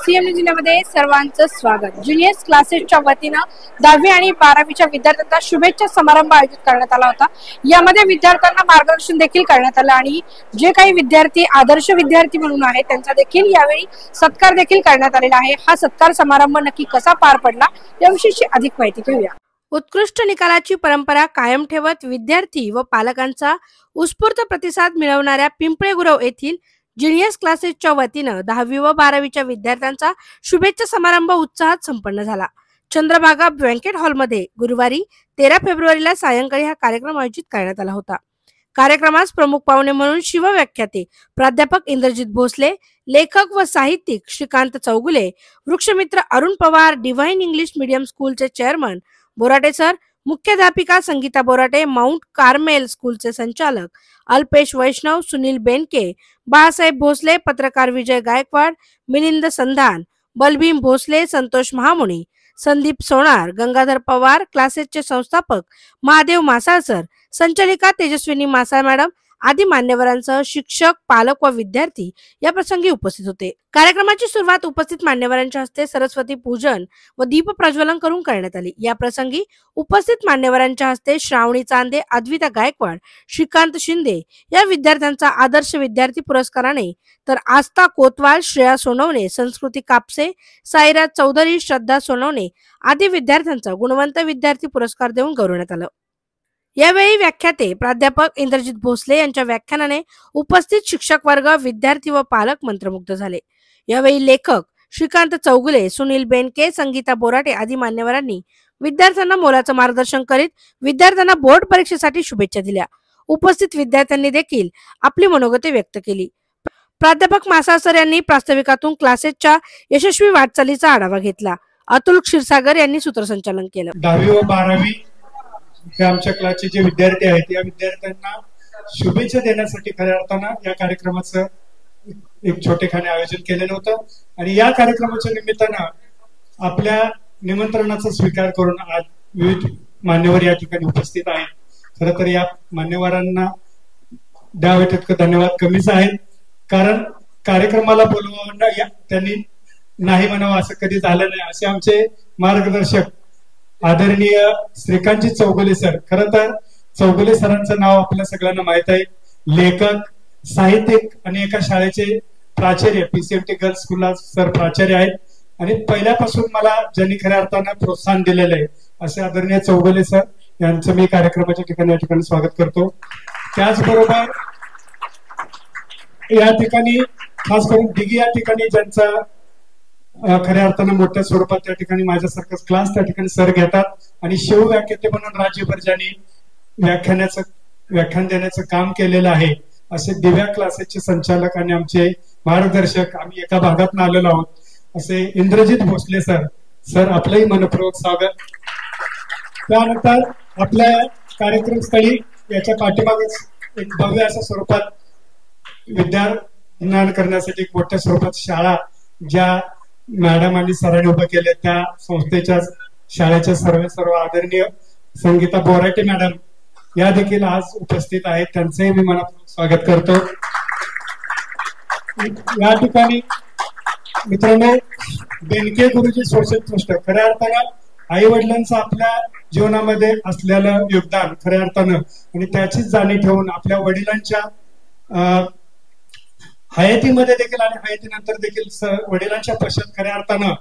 CM जिल्ह्यामध्ये सर्वांचं स्वागत। ज्युनियर्स क्लासेसच्या वतीनं 10वी आणि 12वीच्या विद्यार्थ्यांचा शुभेच्छा समारंभ आयोजित करण्यात आला होता। यामध्ये विद्यार्थ्यांना मार्गदर्शन देखील करण्यात आलं आणि जे काही विद्यार्थी आदर्श विद्यार्थी म्हणून आहेत त्यांचा देखील यावेळी सत्कार देखील करण्यात आलेला आहे। हा सत्कार समारंभ नक्की कसा पार पडला याविषयीची अधिक माहिती घेऊया। उत्कृष्ट निकालाची परंपरा कायम ठेवत विद्यार्थी व पालकांचा उत्स्फूर्त प्रतिसाद मिळवणाऱ्या पिंपळेगुरव येथील ज्युनियर्स क्लासेसच्या वतीनं 10वी व 12वीच्या विद्यार्थ्यांचा शुभेच्छा समारंभ उत्साहात संपन्न झाला। चंद्रभागा बँकेट हॉलमध्ये गुरुवारी 13 फेब्रुवारीला सायंकाळी हा कार्यक्रम आयोजित करण्यात आला होता। कार्यक्रमास प्रमुख पाहुणे म्हणून शिवव्याख्याते प्राध्यापक इंद्रजित भोसले, लेखक व साहित्यिक श्रीकांत चौगुले, वृक्षमित्र Arun Pawar, divine English medium स्कूलचे चेअरमन बोराटे सर, मुख्याध्यापिका संगीता बोराटे, माउंट कार्मेल स्कूलचे संचालक अल्पेश वैष्णव, सुनील बेनके, बाळासाहेब भोसले, पत्रकार विजय गायकवाड, मिलिंद संधान, बलभीम भोसले, संतोष महामुनी, संदीप सोनार, गंगाधर पवार, क्लासेसचे संस्थापक महादेव मासाळ सर, संचालिका तेजस्विनी मासाळ मॅडम आदी मान्यवरांसह शिक्षक, पालक व विद्यार्थी या प्रसंगी उपस्थित होते। कार्यक्रमाची सुरुवात उपस्थित मान्यवरांच्या हस्ते सरस्वती पूजन व दीप प्रज्वलन करून करण्यात आली। या प्रसंगी उपस्थित मान्यवरांच्या हस्ते श्रावणी चांदे, अद्विता गायकवाड, श्रीकांत शिंदे या विद्यार्थ्यांचा आदर्श विद्यार्थी पुरस्काराने तर आस्था कोतवाल, श्रेया सोनवणे, संस्कृती कापसे, साईराज चौधरी, श्रद्धा सोनवणे आदी विद्यार्थ्यांचा गुणवंत विद्यार्थी पुरस्कार देऊन गौरवण्यात आलं। यावेळी व्याख्याते प्राध्यापक इंद्रजित भोसले यांच्या व्याख्यानाने उपस्थित शिक्षक वर्ग, विद्यार्थी व पालक मंत्रमुग्ध झाले। यावेळी लेखक श्रीकांत चौगुले, सुनील बेनके, संगीता बोराटे आदी मान्यवरांनी विद्यार्थ्यांना मोलाचं मार्गदर्शन करीत विद्यार्थ्यांना बोर्ड परीक्षेसाठी शुभेच्छा दिल्या। उपस्थित विद्यार्थ्यांनी देखील आपली मनोगते व्यक्त केली। प्राध्यापक मासाळ सर यांनी प्रास्ताविकातून क्लासेसच्या यशस्वी वाटचालीचा आढावा घेतला। अतुल क्षीरसागर यांनी सूत्रसंचालन केलं। 10वी व 12वी हे आमच्या क्लासचे जे विद्यार्थी आहेत या विद्यार्थ्यांना शुभेच्छा देण्यासाठी खऱ्या अर्थानं या कार्यक्रमाचं एक छोटेखाने आयोजन केलेलं होतं आणि या कार्यक्रमाच्या निमित्तानं आपल्या निमंत्रणाचा स्वीकार करून आज विविध मान्यवर या ठिकाणी उपस्थित आहेत। खरं तर या मान्यवरांना द्यावे तितकं धन्यवाद कमीच आहेत, कारण कार्यक्रमाला बोलवणं त्यांनी नाही म्हणावं असं कधी झालं नाही। असे आमचे मार्गदर्शक आदरणीय श्रीकांतजी चौगुले सर, खरं तर चौगुले सरांचं नाव आपल्या सगळ्यांना माहित आहे। लेखक, साहित्यिक आणि एका शाळेचे प्राचार्य, पीसीएमटी गर्ल्स स्कूलला सर प्राचार्य आहेत आणि पहिल्यापासून मला ज्यांनी खऱ्या अर्थानं प्रोत्साहन दिलेलं आहे असे आदरणीय चौगुले सर यांचं मी कार्यक्रमाच्या ठिकाणी या ठिकाणी स्वागत करतो। त्याचबरोबर या ठिकाणी खास करून डिगी या ठिकाणी ज्यांचा खऱ्या अर्थानं मोठ्या स्वरूपात त्या ठिकाणी माझ्यासारखा क्लास त्या ठिकाणी सर घेतात आणि शिवव्याख्याते म्हणून राज्यभर ज्यांनी व्याख्यान देण्याचं काम केलेलं आहे असे दिव्या क्लासेसचे संचालक आणि आमचे मार्गदर्शक, आम्ही एका भागातून आलेलो आहोत असे इंद्रजित भोसले सर, सर आपलंही मनपूर्वक स्वागत। त्यानंतर आपल्या कार्यक्रमस्थळी याच्या पाठीमागेच एक भव्य अशा स्वरूपात विद्याज्ञान करण्यासाठी एक मोठ्या स्वरूपात शाळा ज्या मॅडम आणि सरांनी उभं केले त्या संस्थेच्या शाळेच्या सर्व आदरणीय संगीता बोराटे मॅडम या देखील आज उपस्थित आहेत, त्यांचंही मी मनापूर्वक स्वागत करतो। या ठिकाणी मित्रांनो, बेनके गुरुजी सोशल ट्रस्ट खऱ्या अर्थानं आई वडिलांचं आपल्या जीवनामध्ये असलेलं योगदान खऱ्या अर्थानं आणि त्याचीच जाणीव ठेवून आपल्या वडिलांच्या हयातीमध्ये देखील आणि हयातीनंतर देखील वडिलांच्या पश्चात खऱ्या अर्थानं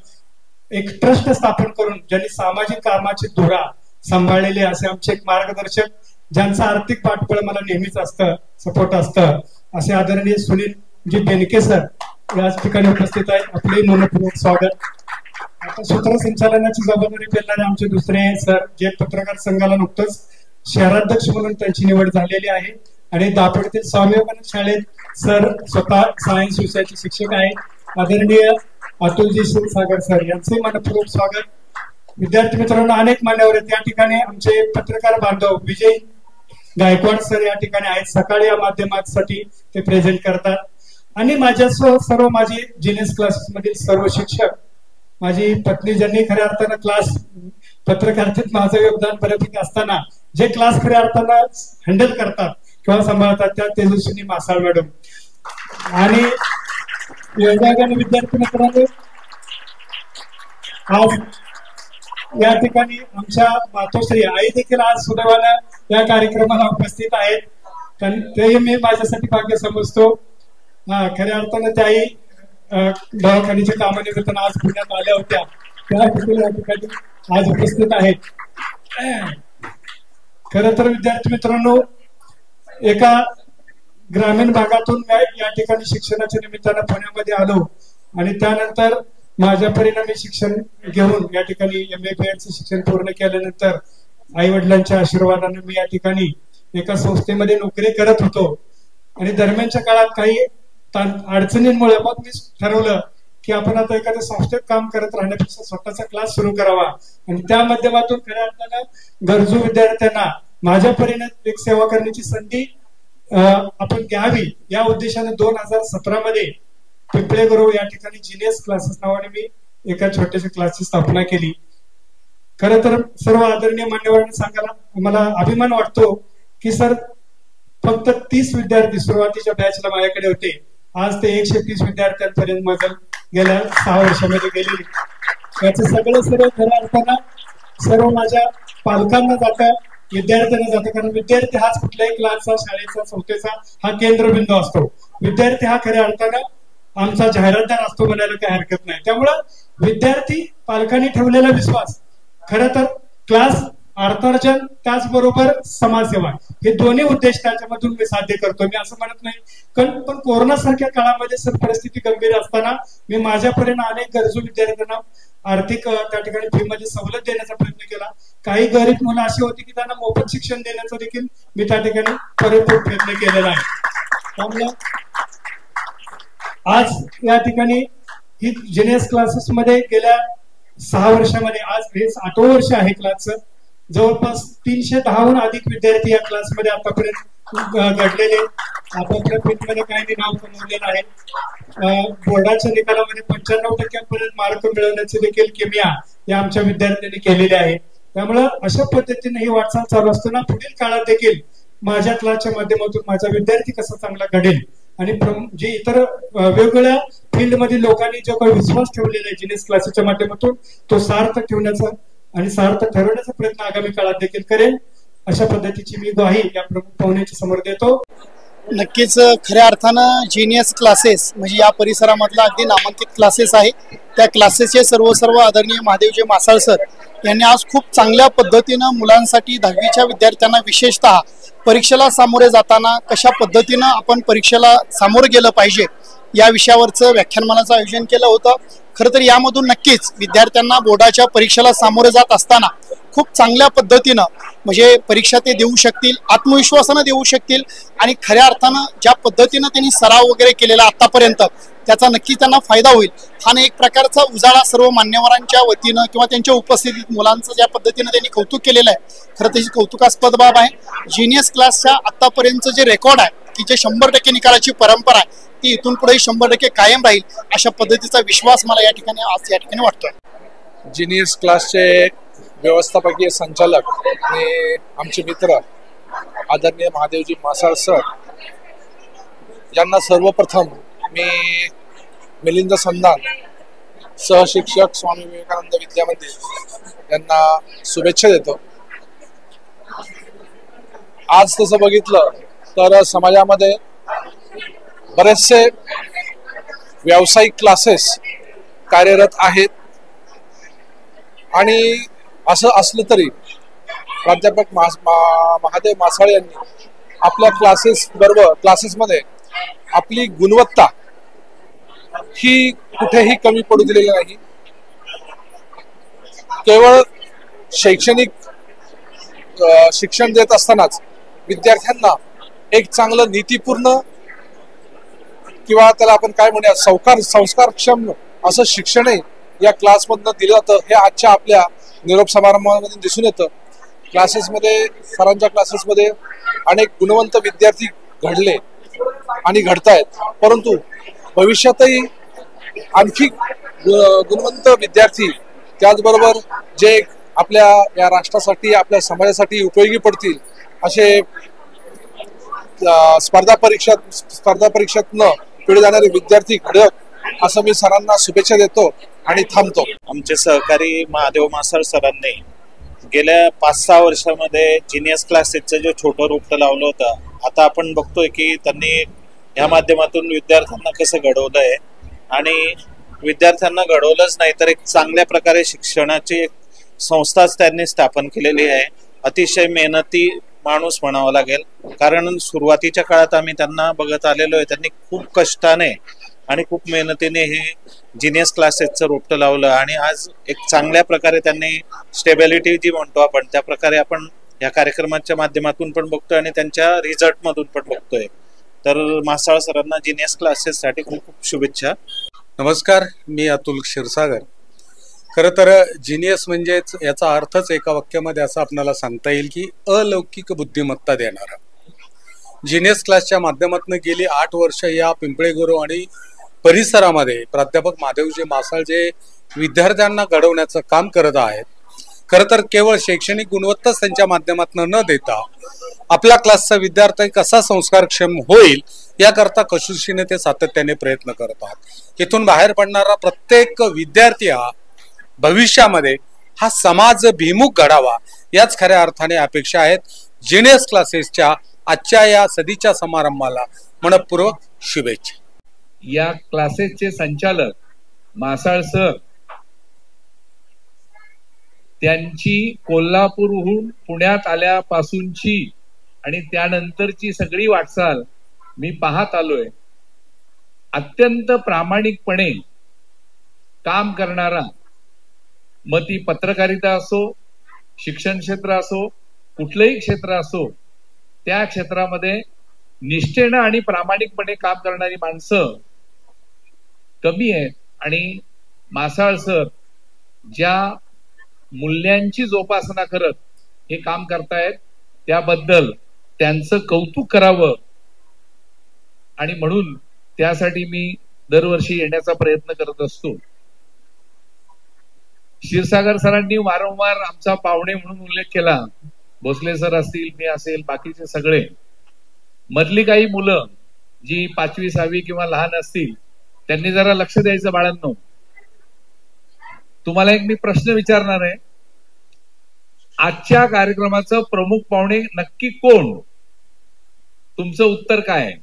एक ट्रस्ट स्थापन करून ज्यांनी सामाजिक कामाची धुरा सांभाळलेली असे आमचे एक मार्गदर्शक, ज्यांचं आर्थिक पाठबळ मला नेहमीच असतं, सपोर्ट असतं, असे आदरणीय सुनील जी बेनके सर याच ठिकाणी उपस्थित आहेत, आपले मनपूर्वक स्वागत। आता सूत्रसंचालनाची जबाबदारी पेलणारे आमचे दुसरे सर जे पत्रकार संघाला नुकतंच शहराध्यक्ष म्हणून त्यांची निवड झालेली आहे आणि दापोडीतील स्वामी विवेकानंद शाळेत सर स्वतः सायन्स विषयाचे शिक्षक आहेत, आदरणीय अतुलजी क्षीरसागर सर यांचे मनपूर्वक स्वागत। विद्यार्थी मित्रांनो, अनेक मान्यवर आहेत या ठिकाणी, आमचे पत्रकार बांधव विजय गायकवाड सर या ठिकाणी आहेत, सकाळी या माध्यमासाठी ते प्रेझेंट करतात आणि माझ्यासह सर्व माझे ज्युनियर्स क्लासेस मधील सर्व शिक्षक, माझी पत्नी ज्यांनी खऱ्या अर्थानं क्लास पत्रकारितेत माझं योगदान बऱ्यापैकी असताना जे क्लास खऱ्या अर्थानं हँडल करतात किंवा सांभाळतात त्या तेजस्विनी मासाळ मॅडम आणि विद्यार्थी मित्रांनो आज या ठिकाणी आमच्या मातोश्री आई देखील आज सुदैवानं या कार्यक्रमाला उपस्थित आहेत. तेही मी माझ्यासाठी भाग्य समजतो. खऱ्या अर्थानं त्याही दवाखान्याच्या कामानिमित्त आज पुण्यात आल्या होत्या, त्या देखील या ठिकाणी आज उपस्थित आहेत. खरं तर विद्यार्थी मित्रांनो, एका ग्रामीण भागातून या ठिकाणी शिक्षणाच्या निमित्तानं पुण्यामध्ये आलो आणि त्यानंतर माझ्या परिणामी शिक्षण घेऊन या ठिकाणी MA-BEdचं शिक्षण पूर्ण केल्यानंतर आई वडिलांच्या आशीर्वादाने मी या ठिकाणी एका संस्थेमध्ये नोकरी करत होतो आणि दरम्यानच्या काळात काही अडचणींमुळे मग मी ठरवलं की आपण आता एखाद्या संस्थेत काम करत राहण्यापेक्षा स्वतःचा क्लास सुरू करावा आणि त्या माध्यमातून खऱ्या अर्थानं गरजू विद्यार्थ्यांना माझ्या परीने एक सेवा करण्याची संधी आपण घ्यावी या उद्देशाने 2017 मध्ये पिंपळेगुरव या ठिकाणी जीनियस क्लासेस नावाने मी एका छोट्याशा क्लासची स्थापना केली. खरं तर सर्व आदरणीय मान्यवरांना सांगायला मला अभिमान वाटतो की सर फक्त 30 विद्यार्थी सुरुवातीच्या बॅचला माझ्याकडे होते. आज ते 130 विद्यार्थ्यांपर्यंत मजल गेल्या 6 वर्षामध्ये गेलेली. याचं सगळं सर्व खऱ्या अर्थानं सर्व माझ्या पालकांना जातं, विद्यार्थ्यांना जातं. कारण विद्यार्थी हाच कुठल्याही क्लासचा, शाळेचा, संस्थेचा हा केंद्रबिंदू असतो. विद्यार्थी हा खऱ्या अर्थानं आमचा जाहिरातदार असतो म्हणायला काही हरकत नाही. त्यामुळं विद्यार्थी पालकांनी ठेवलेला विश्वास, खरं तर क्लास, अर्थार्जन, त्याचबरोबर समाजसेवा हे दोन्ही उद्देश त्याच्यामधून मी साध्य करतो. मी असं म्हणत नाही पण कोरोनासारख्या काळामध्ये सर परिस्थिती गंभीर असताना मी माझ्यापर्यंत अनेक गरजू विद्यार्थ्यांना आर्थिक त्या ठिकाणी फी मध्ये सवलत देण्याचा प्रयत्न केला. काही गरीब मुलं अशी होती की त्यांना मोफत शिक्षण देण्याचा देखील मी त्या ठिकाणी पुरेपूर प्रयत्न केलेला आहे. त्यामुळे आज या ठिकाणी ही जीनियस क्लासेस मध्ये गेल्या 6 वर्षामध्ये आज हे 8वं वर्ष आहे क्लासचं. जवळपास 310हून अधिक विद्यार्थी या क्लासमध्ये आतापर्यंत घडलेले, आपापल्या फील्डमध्ये काही नाव कमवलेलं आहे. बोर्डाच्या निकालामध्ये 95% मार्क मिळवण्याची देखील किमया या आमच्या विद्यार्थ्यांनी केलेली आहे. त्यामुळं अशा पद्धतीने ही वाटचाल चालू असताना पुढील काळात देखील माझ्या क्लासच्या माध्यमातून माझा विद्यार्थी कसा चांगला घडेल आणि जे इतर वेगवेगळ्या फील्ड मधील लोकांनी जो काही विश्वास ठेवलेला आहे जीनियस क्लासेसच्या माध्यमातून तो सार्थक ठेवण्याचा आणि सार्थक ठरवण्याचा प्रयत्न आगामी काळात देखील करेल, अशा पद्धतीची मी ग्वाही या प्रमुख पाहुण्याच्या समोर देतो. नक्कीच खऱ्या अर्थानं जीनियस क्लासेस म्हणजे या परिसरामधला अगदी नामांकित क्लासेस आहे. त्या क्लासेसचे सर्व आदरणीय महादेवजी मासाळ सर यांनी आज खूप चांगल्या पद्धतीनं मुलांसाठी 10वीच्या विद्यार्थ्यांना विशेषतः परीक्षेला सामोरे जाताना कशा पद्धतीनं आपण परीक्षेला सामोरं गेलं पाहिजे या विषयावरचं व्याख्यानमालाचं आयोजन केलं होतं. खरं तर यामधून नक्कीच विद्यार्थ्यांना बोर्डाच्या परीक्षेला सामोरे जात असताना खूप चांगल्या पद्धतीनं म्हणजे परीक्षा ते देऊ शकतील, आत्मविश्वासानं देऊ शकतील आणि खऱ्या अर्थानं ज्या पद्धतीनं त्यांनी सराव वगैरे केलेला आतापर्यंत त्याचा नक्की त्यांना फायदा होईल. हा एक प्रकारचा उजाळा सर्व मान्यवरांच्या वतीनं किंवा त्यांच्या उपस्थितीत मुलांचं ज्या पद्धतीनं त्यांनी कौतुक केलेलं आहे, खरं त्याची कौतुकास्पद बाब आहे. जीनियस क्लासच्या आतापर्यंतचं जे रेकॉर्ड आहे की जे 100% निकालाची परंपरा आहे ती इथून पुढे 100% कायम राहील अशा पद्धतीचा विश्वास मला या ठिकाणी वाटतोय. जीनियस क्लासचे व्यवस्थापकीय संचालक आणि आमचे मित्र आदरणीय महादेवजी मासाळ सर यांना सर्वप्रथम मी मिलिंद संधान सहशिक्षक स्वामी विवेकानंद विद्यामंदिर यांना शुभेच्छा देतो. आज तसं बघितलं तर समाजामध्ये बरेचसे व्यावसायिक क्लासेस कार्यरत आहेत आणि असं असलं तरी प्राध्यापक महादेव मासाळ यांनी आपल्या क्लासेसमध्ये आपली गुणवत्ता ही कुठेही कमी पडू दिलेली नाही. केवळ शैक्षणिक शिक्षण देत असतानाच विद्यार्थ्यांना एक चांगलं नीतीपूर्ण किंवा त्याला आपण काय म्हणूया संस्कारक्षम असं शिक्षणही या क्लासमधनं दिलं जातं. हे आजच्या आपल्या निरोप समारंभामध्ये दिसून येतं. सरांच्या क्लासेसमध्ये अनेक गुणवंत विद्यार्थी घडले आणि घडतायत, परंतु भविष्यातही आणखी गुणवंत विद्यार्थी त्याचबरोबर जे आपल्या या राष्ट्रासाठी आपल्या समाजासाठी उपयोगी पडतील असे स्पर्धा परीक्षातनं पुढे जाणारे विद्यार्थी घडत असं मी सरांना शुभेच्छा देतो. आणि थांबतो. आमचे सहकारी महादेव मासाळ सरांनी गेल्या 5-6 वर्षामध्ये जिनियस क्लासेसचं जे छोटं रोपटं लावलं होतं, आता आपण बघतोय की त्यांनी या माध्यमातून विद्यार्थ्यांना कसं घडवलंय आणि विद्यार्थ्यांना घडवलंच नाही तर एक चांगल्या प्रकारे शिक्षणाची एक संस्थाच त्यांनी स्थापन केलेली आहे. अतिशय मेहनती माणूस म्हणावं लागेल, कारण सुरुवातीच्या काळात आम्ही त्यांना बघत आलेलो आहे. त्यांनी खूप कष्टाने आणि खूप मेहनतीने हे जिनियस क्लासेसचं रोपटं लावलं आणि आज एक चांगल्या प्रकारे त्यांनी स्टेबिलिटी जी म्हणतो आपण त्या प्रकारे आपण या कार्यक्रमाच्या माध्यमातून पण बघतोय आणि त्यांच्या रिझल्टमधून पण बघतोय. तर मासाळ सरांना जिनियस क्लासेससाठी खूप खूप शुभेच्छा. नमस्कार, मी अतुल क्षीरसागर. खरं तर जिनियस म्हणजेच याचा अर्थच एका वाक्यामध्ये असं आपल्याला सांगता येईल की अलौकिक बुद्धिमत्ता देणारा. जिनियस क्लासच्या माध्यमातून गेली 8 वर्ष या पिंपळेगुरू आणि परिसरामध्ये प्राध्यापक महादेवजी मासाळ जे विद्यार्थ्यांना घडवण्याचं काम करत आहेत. खरं तर केवळ शैक्षणिक गुणवत्ताच त्यांच्या माध्यमातून न देता आपल्या क्लासचा विद्यार्थी कसा संस्कारक्षम होईल याकरता कसोशीने ते सातत्याने प्रयत्न करत आहेत. इथून बाहेर पडणारा प्रत्येक विद्यार्थी हा भविष्यामध्ये हा समाजभिमुख घडावा याच खऱ्या अर्थाने अपेक्षा आहेत. जिनियस क्लासेसच्या आजच्या या सदीच्या समारंभाला मनपूर्वक शुभेच्छा. या क्लासेसचे संचालक मासाळ सर, त्यांची कोल्हापूरहून पुण्यात आल्यापासूनची आणि त्यानंतरची सगळी वाटचाल मी पाहत आलोय. अत्यंत प्रामाणिकपणे काम करणारा, मग ती पत्रकारिता असो, शिक्षण क्षेत्र असो, कुठलंही क्षेत्र असो, त्या क्षेत्रामध्ये निष्ठेनं आणि प्रामाणिकपणे काम करणारी माणसं कमी आहेत. आणि मासाळ सर ज्या मूल्यांची जोपासना करत हे काम करतायत त्याबद्दल त्यांचं कौतुक करावं आणि म्हणून त्यासाठी मी दरवर्षी येण्याचा प्रयत्न करत असतो. क्षीरसागर सरांनी वारंवार आमचा पाहुणे म्हणून उल्लेख केला. भोसले सर असतील, मी असेल, बाकीचे सगळे. मधली काही मुलं जी 5वी 6वी किंवा लहान असतील त्यांनी जरा लक्ष द्यायचं बाळांनो. तुम्हाला एक मी प्रश्न विचारणार आहे. आजच्या कार्यक्रमाचं प्रमुख पाहुणे नक्की कोण? तुमचं उत्तर काय आहे?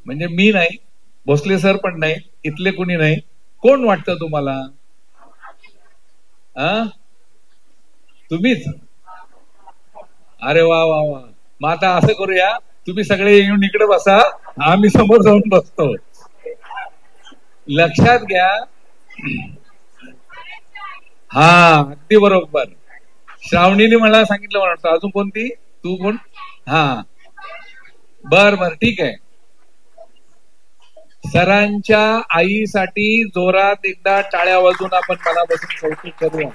म्हणजे मी नाही, भोसले सर पण नाही, इथले कुणी नाही. कोण वाटतं तुम्हाला? तुम्हीच? अरे वा वा वा. मग आता असं करूया, तुम्ही सगळे येऊन इकडे बसा, आम्ही समोर जाऊन बसतो. लक्षात घ्या. हा, अगदी बरोबर. श्रावणीने मला सांगितलं वाटतं. अजून कोणती? तू कोण? हा, बर बर, ठीक आहे. सरांच्या आईसाठी जोरात एकदा टाळ्या वाजून आपण मनापासून कौतुक करूया.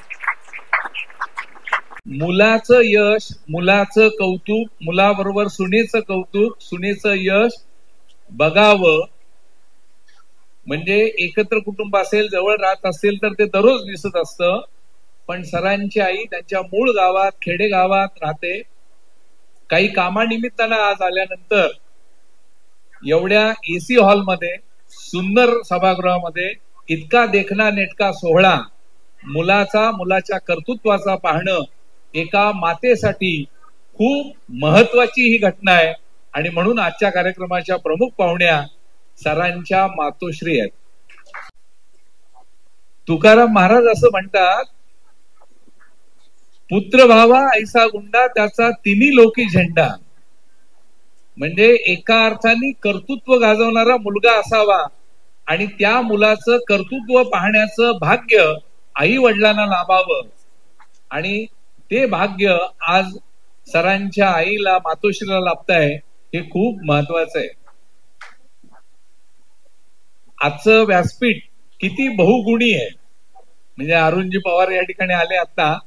मुलाचं यश, मुलाचं कौतुक, मुलाबरोबर सुनेचं कौतुक, सुनेचं यश बघावं म्हणजे एकत्र कुटुंब असेल, जवळ राहत असेल तर ते दररोज दिसत असतं. पण सरांची आई त्यांच्या मूळ गावात, खेडेगावात राहते. काही कामानिमित्तानं आज आल्यानंतर एवढ्या एसी हॉलमध्ये, सुंदर सभागृहामध्ये इतका देखणा नेटका सोहळा, मुलाच्या कर्तृत्वाचा पाहणं एका मातेसाठी खूप महत्वाची ही घटना आहे. आणि म्हणून आजच्या कार्यक्रमाच्या प्रमुख पाहुण्या सरांच्या मातोश्री आहेत. तुकाराम महाराज असं म्हणतात, पुत्र भावा ऐसा गुंडा त्याचा तिन्ही लोकी झेंडा. म्हणजे एका अर्थाने कर्तृत्व गाजवणारा मुलगा असावा आणि त्या मुलाचं कर्तृत्व पाहण्याचं भाग्य आई वडिलांना लाभावं. आणि ते भाग्य आज सरांच्या आईला, मातोश्रीला लाभतंय, हे खूप महत्वाचं आहे. आजचं व्यासपीठ किती बहुगुणी आहे. म्हणजे अरुणजी पवार या ठिकाणी आले आता,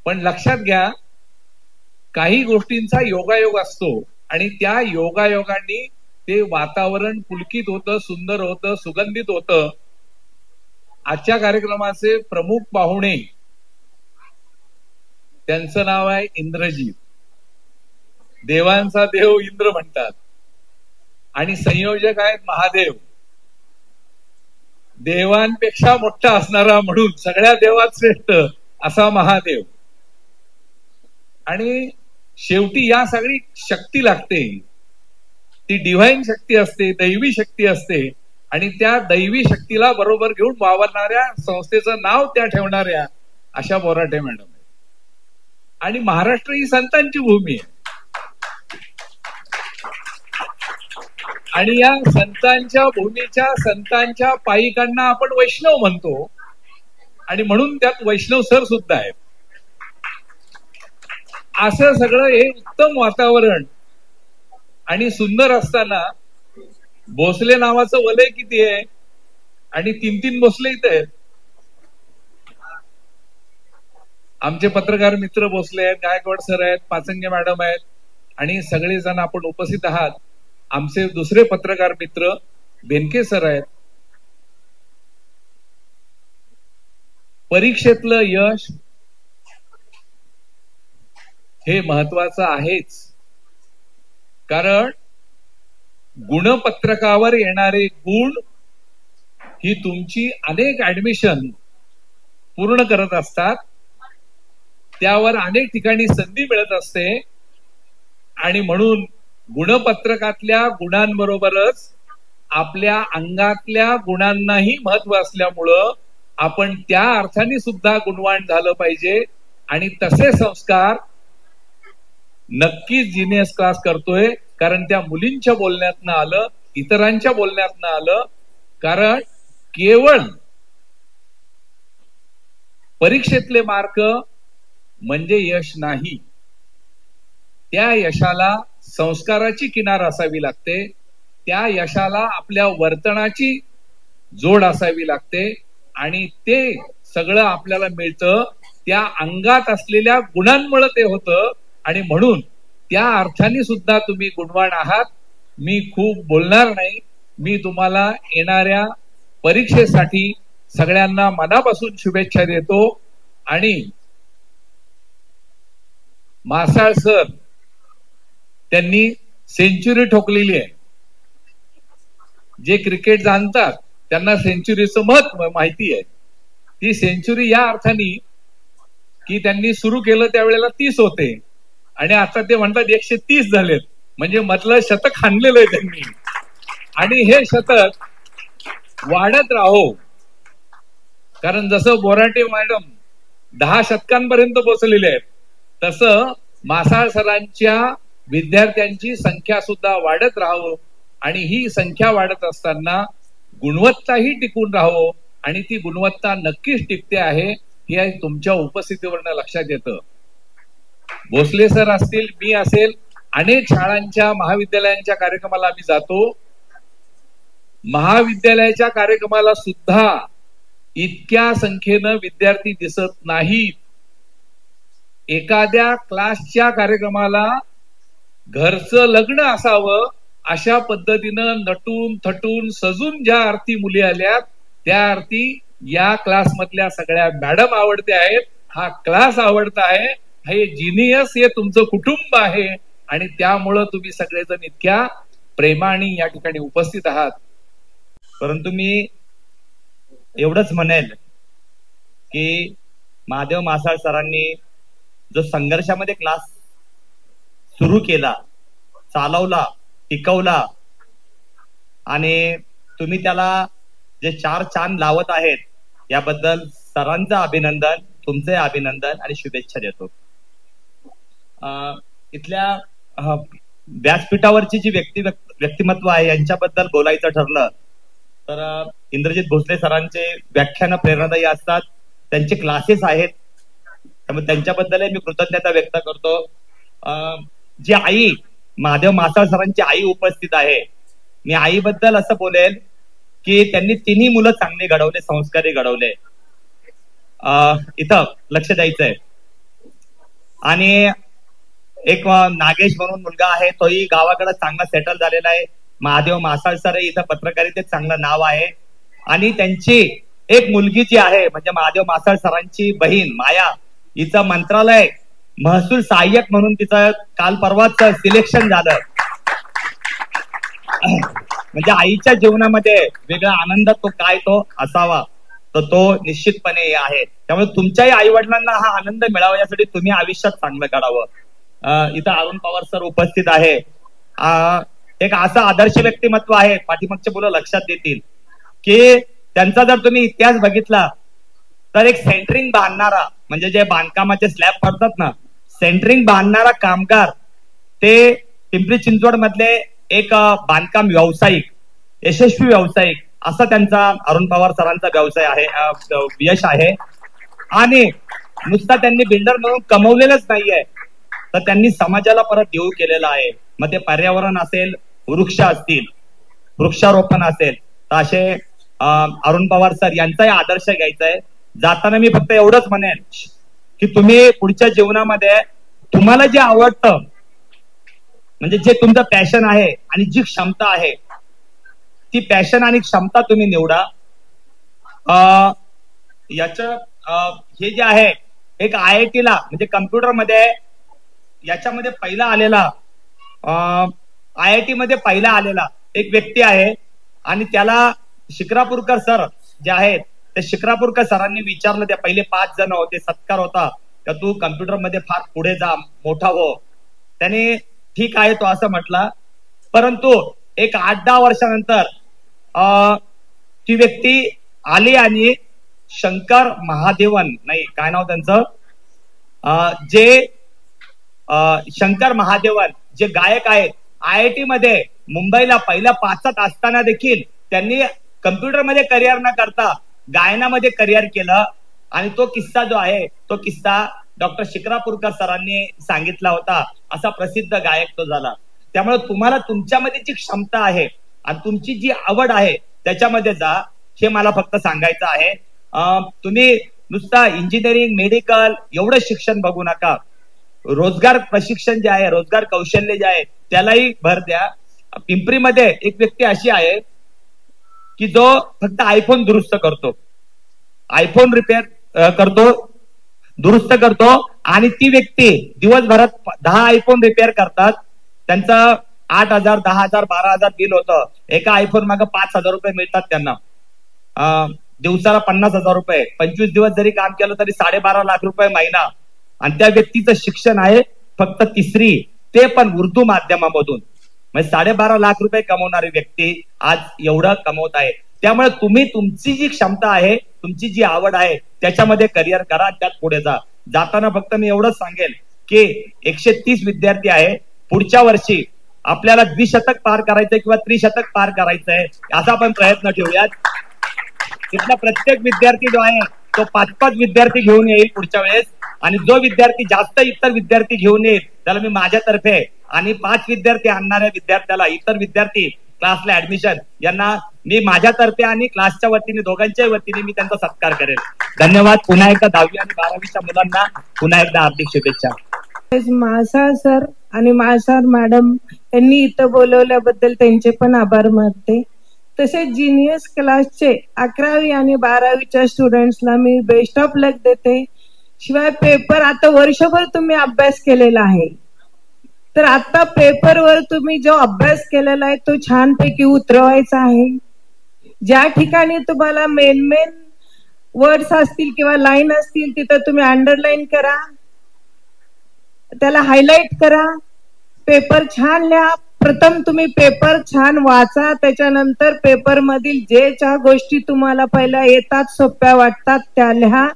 पण लक्षात घ्या, काही गोष्टींचा योगायोग असतो आणि त्या योगायोगांनी ते वातावरण पुलकित होतं, सुंदर होतं, सुगंधित होतं. आजच्या कार्यक्रमाचे प्रमुख पाहुणे, त्यांचं नाव आहे इंद्रजीत. देवांचा देव इंद्र म्हणतात आणि संयोजक आहेत महादेव. देवांपेक्षा मोठा असणारा म्हणून सगळ्या देवात श्रेष्ठ असा महादेव. आणि शेवटी या सगळी शक्ती लागते, ती डिव्हाइन शक्ती असते, दैवी शक्ती असते. आणि त्या दैवी शक्तीला बरोबर घेऊन वावरणाऱ्या संस्थेचं नाव त्या ठेवणाऱ्या अशा बोराटे मॅडम आहे. आणि महाराष्ट्र ही संतांची भूमी आहे. आणि या संतांच्या भूमीच्या संतांच्या पायिकांना आपण वैष्णव म्हणतो, आणि म्हणून त्यात वैष्णव सर सुद्धा आहेत. असं सगळं हे उत्तम वातावरण आणि सुंदर असताना भोसले नावाचं वलय किती आहे, आणि 3-3 भोसले इथे आहेत. आमचे पत्रकार मित्र भोसले आहेत, गायकवाड सर आहेत, पाचंगे मॅडम आहेत, आणि सगळेजण आपण उपस्थित आहात. आमचे दुसरे पत्रकार मित्र बेनके सर आहेत. परीक्षेतलं यश हे महत्वाचं आहेच, कारण गुणपत्रकावर येणारे गुण ही तुमची अनेक ऍडमिशन पूर्ण करत असतात, त्यावर अनेक ठिकाणी संधी मिळत असते. आणि म्हणून गुणपत्रकातल्या गुणांबरोबरच आपल्या अंगातल्या गुणांनाही महत्व असल्यामुळं आपण त्या अर्थाने सुद्धा गुणवान झालं पाहिजे. आणि तसे संस्कार नक्कीच जीनियस क्लास करतोय, कारण त्या मुलींच्या बोलण्यातनं आलं, इतरांच्या बोलण्यातनं आलं. कारण केवळ परीक्षेतले मार्क म्हणजे यश नाही, त्या यशाला संस्काराची किनार असावी लागते, त्या यशाला आपल्या वर्तनाची जोड असावी लागते. आणि ते सगळं आपल्याला मिळतं त्या अंगात असलेल्या गुणांमुळे ते होतं. आणि म्हणून त्या अर्थाने सुद्धा तुम्ही गुणवान आहात. मी खूप बोलणार नाही, मी तुम्हाला येणाऱ्या परीक्षेसाठी सगळ्यांना मनापासून शुभेच्छा देतो. आणि मासाळ सर त्यांनी सेंचुरी ठोकलेली आहे. जे क्रिकेट जाणतात त्यांना सेंचुरीचं महत्व माहिती आहे. ती सेंचुरी या अर्थाने की त्यांनी सुरू केलं त्यावेळेला 30 होते, आणि आता ते म्हणतात 130 झालेत, म्हणजे मधलं शतक हाणलेलं आहे त्यांनी. आणि हे शतक वाढत राहो, कारण जसं बोराटे मॅडम 10 शतकांपर्यंत पोहोचलेले आहेत, तसं मासाळ सरांच्या विद्यार्थ्यांची संख्या सुद्धा वाढत राहावं. आणि ही संख्या वाढत असताना गुणवत्ताही टिकून राहावं. आणि ती गुणवत्ता नक्कीच टिकते आहे हे तुमच्या उपस्थितीवरनं लक्षात येतं. भोसले सर असतील, मी असेल, अनेक शाळांच्या महाविद्यालयांच्या कार्यक्रमाला आम्ही जातो. महाविद्यालयाच्या कार्यक्रमाला सुद्धा इतक्या संख्येनं विद्यार्थी दिसत नाहीत. एखाद्या क्लासच्या कार्यक्रमाला घरचं लग्न असावं अशा पद्धतीनं नटून थटून सजून ज्या अर्थी मुली आल्यात, त्या अर्थी या क्लासमधल्या सगळ्या मॅडम आवडते आहेत, हा क्लास आवडता आहे, हे जीनियस हे तुमचं कुटुंब आहे. आणि त्यामुळं तुम्ही सगळेजण इतक्या प्रेमाने या ठिकाणी उपस्थित आहात. परंतु मी एवढंच म्हणेल की महादेव मासाळ सरांनी जो संघर्षामध्ये क्लास सुरू केला, चालवला, टिकवला, आणि तुम्ही त्याला जे 4 चांद लावत आहेत याबद्दल सरांचं अभिनंदन, तुमचे अभिनंदन आणि शुभेच्छा देतो. इथल्या व्यासपीठावरची जी व्यक्तिमत्व आहे यांच्याबद्दल बोलायचं ठरलं तर इंद्रजित भोसले सरांचे व्याख्यान प्रेरणादायी असतात, त्यांचे क्लासेस आहेत, त्यामुळे त्यांच्याबद्दलही मी कृतज्ञता व्यक्त करतो. जी आई महादेव मासाळ सरांची आई उपस्थित आहे, मी आईबद्दल असं बोलेल की त्यांनी 3 मुलं चांगले घडवले, संस्कारी घडवले. इथं लक्ष द्यायचंय. आणि एक नागेश म्हणून मुलगा आहे, तोही गावाकडे चांगला सेटल झालेला आहे. महादेव मासाळ सर इथं पत्रकारितेत चांगलं नाव आहे. आणि त्यांची एक मुलगी जी आहे म्हणजे महादेव मासाळ सरांची बहीण माया, हिचं मंत्रालय महसूल सहाय्यक म्हणून तिचं काल परवाच सिलेक्शन झालं. म्हणजे आईच्या जीवनामध्ये वेगळा आनंद तो काय तो असावा, तर तो निश्चितपणे आहे. त्यामुळे तुमच्याही आई वडिलांना हा आनंद मिळावा यासाठी तुम्ही आयुष्यात चांगलं करावं. इथं अरुण पवार सर उपस्थित आहे. एक असं आदर्श व्यक्तिमत्व आहे, पाठीमागचे मुलं लक्षात देतील की त्यांचा जर तुम्ही इतिहास बघितला तर एक सेंटरिंग बांधणारा, म्हणजे जे बांधकामाचे स्लॅब पडतात ना, सेंटरिंग बांधणारा कामगार ते पिंपरी चिंचवड मधले एक बांधकाम व्यावसायिक, यशस्वी व्यावसायिक असा त्यांचा अरुण पवार सरांचा व्यवसाय आहे, यश आहे. आणि नुसता त्यांनी बिल्डर म्हणून कमवलेलंच नाहीये, तर त्यांनी समाजाला परत देऊ केलेला आहे. मग ते पर्यावरण असेल, वृक्ष असतील, वृक्षारोपण असेल, तर असे अरुण पवार सर यांचाही आदर्श घ्यायचा आहे. जाताना मी फक्त एवढंच म्हणेन की तुम्ही पुढच्या जीवनामध्ये तुम्हाला जे आवडतं, म्हणजे जे तुमचं पॅशन आहे आणि जी क्षमता आहे, ती पॅशन आणि क्षमता तुम्ही निवडा. हे जे आहे एक IIT ला म्हणजे कम्प्युटरमध्ये याच्यामध्ये पहिला आलेला, IIT मध्ये पहिला आलेला एक व्यक्ती आहे. आणि त्याला शिक्रापूरकर सर जे आहेत, ते शिक्रापूरकर सरांनी विचारलं, त्या पहिले 5 जण होते, सत्कार होता, का तू कम्प्युटरमध्ये फार पुढे जा, मोठा हो. त्याने ठीक आहे तो असं म्हटला. परंतु एक 8-10 वर्षानंतर ती व्यक्ती आली आणि शंकर महादेवन, नाही काय नाव त्यांचं, जे शंकर महादेवन जे गायक आहेत, IIT मध्ये मुंबईला पहिल्या 5 असताना देखील त्यांनी कम्प्युटरमध्ये करिअर न करता गायनामध्ये करिअर केलं. आणि तो किस्सा जो आहे, तो किस्सा डॉक्टर शिक्रापूरकर सरांनी सांगितला होता. असा प्रसिद्ध गायक तो झाला. त्यामुळे तुम्हाला तुमच्यामध्ये जी क्षमता आहे आणि तुमची जी आवड आहे त्याच्यामध्ये जा, हे मला फक्त सांगायचं आहे. तुम्ही नुसता इंजिनिअरिंग, मेडिकल एवढं शिक्षण बघू नका. रोजगार प्रशिक्षण जे आहे, रोजगार कौशल्य जे आहे, त्यालाही भर द्या. पिंपरीमध्ये एक व्यक्ती अशी आहे की जो फक्त आयफोन दुरुस्त करतो, आयफोन रिपेअर करतो, दुरुस्त करतो. आणि ती व्यक्ती दिवसभरात 10 आयफोन रिपेअर करतात. त्यांचं 8,000, 10,000, 12,000 बिल होतं. एका आयफोन मागे 5,000 रुपये मिळतात त्यांना. दिवसाला 50,000 रुपये. 25 दिवस जरी काम केलं तरी 12.5 लाख रुपये महिना. आणि त्या व्यक्तीचं शिक्षण आहे फक्त 3री, ते पण उर्दू माध्यमामधून. म्हणजे 12.5 लाख रुपये कमवणारी व्यक्ती आज एवढं कमवत आहे. त्यामुळे तुम्ही तुमची जी क्षमता आहे, तुमची जी आवड आहे, त्याच्यामध्ये करिअर करा, त्यात पुढे जा. जाताना फक्त मी एवढंच सांगेल की 130 विद्यार्थी आहे. पुढच्या वर्षी आपल्याला द्विशतक पार करायचंय किंवा त्रिशतक पार करायचंय, असा आपण प्रयत्न ठेवूयात. तिथला प्रत्येक विद्यार्थी जो आहे तो 5-5 विद्यार्थी घेऊन येईल पुढच्या वेळेस. आणि जो विद्यार्थी जास्त इतर विद्यार्थी घेऊन येईल त्याला मी माझ्यातर्फे, आणि 5 विद्यार्थी आणणाऱ्या विद्यार्थ्याला, इतर विद्यार्थी क्लासला ऍडमिशन, यांना मी माझ्यातर्फे आणि क्लासच्या वतीने, दोघांच्याही वतीने मी त्यांचा सत्कार करेल. धन्यवाद. पुन्हा एकदा 10वी आणि 12वीच्या मुलांना पुन्हा एकदा हार्दिक शुभेच्छा. महासार सर आणि महासार मॅडम यांनी इथं बोलवल्याबद्दल त्यांचे पण आभार मानते. तसेच जीनियस क्लासचे 11वी आणि 12वीच्या स्टुडंट्सला मी बेस्ट ऑफ लक देते. शिवाय पेपर आता वर्षभर तुम्ही अभ्यास केलेला आहे, तर आता पेपरवर तुम्ही जो अभ्यास केलेला आहे तो छानपैकी उतरवायचा आहे. ज्या ठिकाणी तुम्हाला मेन वर्ड्स असतील किंवा लाईन असतील तिथं तुम्ही अंडरलाईन करा, त्याला हायलाइट करा. पेपर छान लिहा. प्रथम तुम्ही पेपर छान वाचा, त्याच्यानंतर पेपर मधील ज्या गोष्टी तुम्हाला पहिल्या येतात, सोप्या वाटतात, त्या लिहा.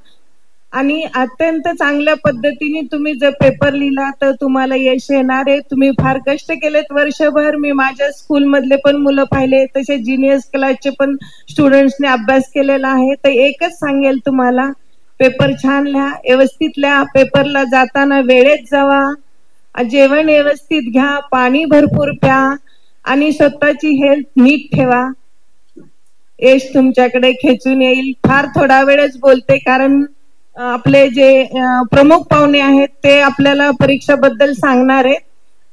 आणि अत्यंत चांगल्या पद्धतीने तुम्ही जर पेपर लिहिला तर तुम्हाला यश येणार आहे. तुम्ही फार कष्ट केलेत वर्षभर. मी माझ्या स्कूल मधले पण मुलं पाहिले, तसे जीनियस क्लासचे पण स्टुडंट्सने अभ्यास केलेला आहे. तर एकच सांगेल तुम्हाला, पेपर छान लिहा, व्यवस्थित लिहा. पेपरला जाताना वेळेत जावा, जेवण व्यवस्थित घ्या, पाणी भरपूर प्या आणि स्वतःची हेल्थ नीट ठेवा. यश तुमच्याकडे खेचून येईल. फार थोडा वेळच बोलते कारण आपले जे प्रमुख पाहुणे आहेत ते आपल्याला परीक्षाबद्दल सांगणार आहेत.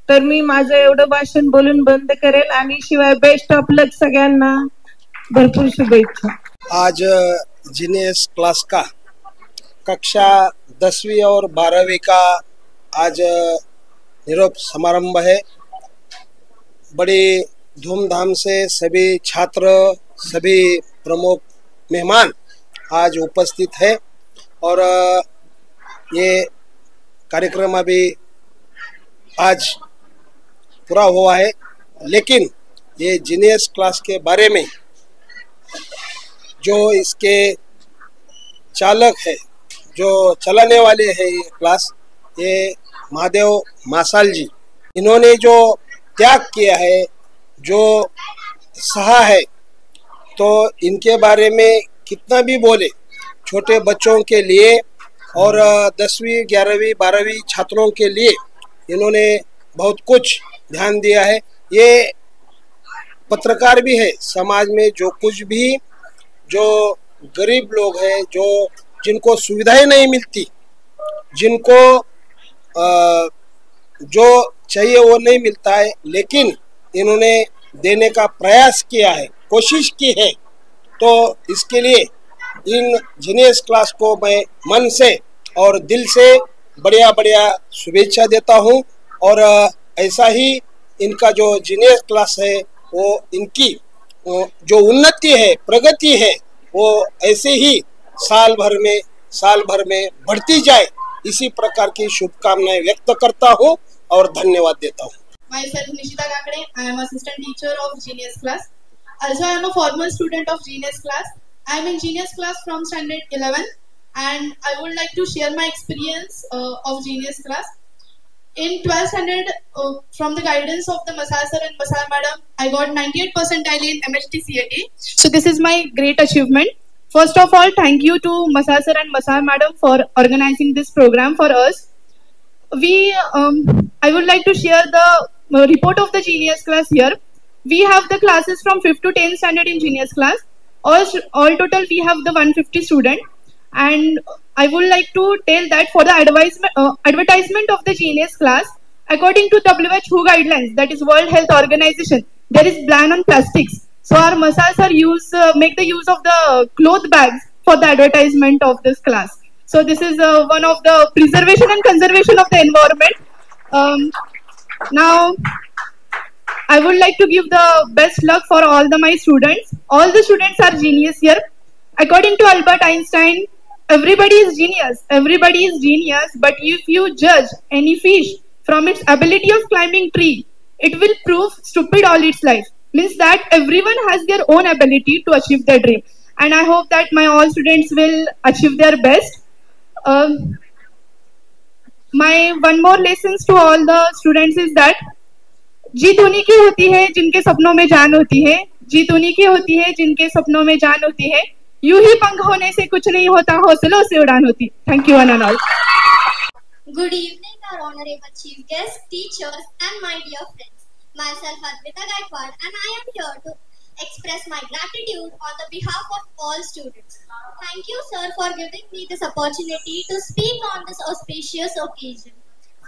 तर मी माझं एवढं भाषण बोलून बंद करेल. आणि शिवाय बेस्ट ऑफ लक सगळ्यांना, भरपूर शुभेच्छा. आज जीनियस क्लास का कक्षा 10वीं और 12वीं का आज निरोप समारंभ है. बड़ी धूमधाम से सभी छात्र, सभी प्रमुख मेहमान आज उपस्थित है और ये कार्यक्रम अभी आज पूरा हुआ है। लेकिन ये जीनियस क्लास के बारे में जो इसके चालक है, जो चलाने वाले हैं ये क्लास, ये महादेव मासाल जी, इन्होंने जो त्याग किया है, जो सहा है, तो इनके बारे में कितना भी बोले, छोटे बच्चों के लिए और 10वीं 11वीं 12वीं छात्रों के लिए इन्होंने बहुत कुछ ध्यान दिया है। ये पत्रकार भी है, समाज में जो कुछ भी जो गरीब लोग हैं, जो जिनको सुविधाएं नहीं मिलती, जिनको जो चाहिए वो नहीं मिलता है, लेकिन इन्होंने देने का प्रयास किया है, कोशिश की है। तो इसके लिए इन जीनियस क्लास को मैं मन से और दिल से बढ़िया बढ़िया शुभेच्छा देता हूँ और ऐसा ही इनका जो जीनियस क्लास है वो इनकी जो उन्नति है, प्रगति है, वो ऐसे ही साल भर में बढ़ती जाए, इसी प्रकार की शुभकामनाएं व्यक्त करता हूँ और धन्यवाद देता हूँ। Myself Nishita Kakade, I am assistant teacher of Genius class. Also, I am a former student of Genius class. I am in Genius class from standard 11 and I would like to share my experience of Genius class. In 12th standard, from the guidance of the Masar sir and Masar madam, I got 98 percentile in MHT CAT. So this is my great achievement. First of all, thank you to Masar sir and Masar madam for organizing this program for us. I would like to share the report of the Genius class here. We have the classes from 5th to 10th standard in Genius class. All total we have the 150 students. And I would like to tell that for the advertisement of the Genius class, according to WHO guidelines, that is World Health Organization, there is ban on plastics. So our Masar sir make the use of the cloth bags for the advertisement of this class. So this is one of the preservation and conservation of the environment. Now, I would like to give the best luck for all my students. All the students are genius here. According to Albert Einstein, everybody is genius. Everybody is genius. But if you judge any fish from its ability of climbing tree, it will prove stupid all its life. Means that everyone has their own ability to achieve their dream. And I hope that my all students will achieve their best. My one more lessons to all the students is that जीत उन्हीं की होती है जिनके सपनों में जान होती है, जीत उन्हीं की होती है जिनके सपनों में जान होती है, यूं ही पंख होने से कुछ नहीं होता, हौसलों से उड़ान होती। Thank you one end all. Good evening, our honorable chief guests, teachers, and my dear friends. Myself Advita Gaikwad, and I am here to express my gratitude on the behalf of all students. Thank you, sir, for giving me this opportunity to speak on this auspicious occasion.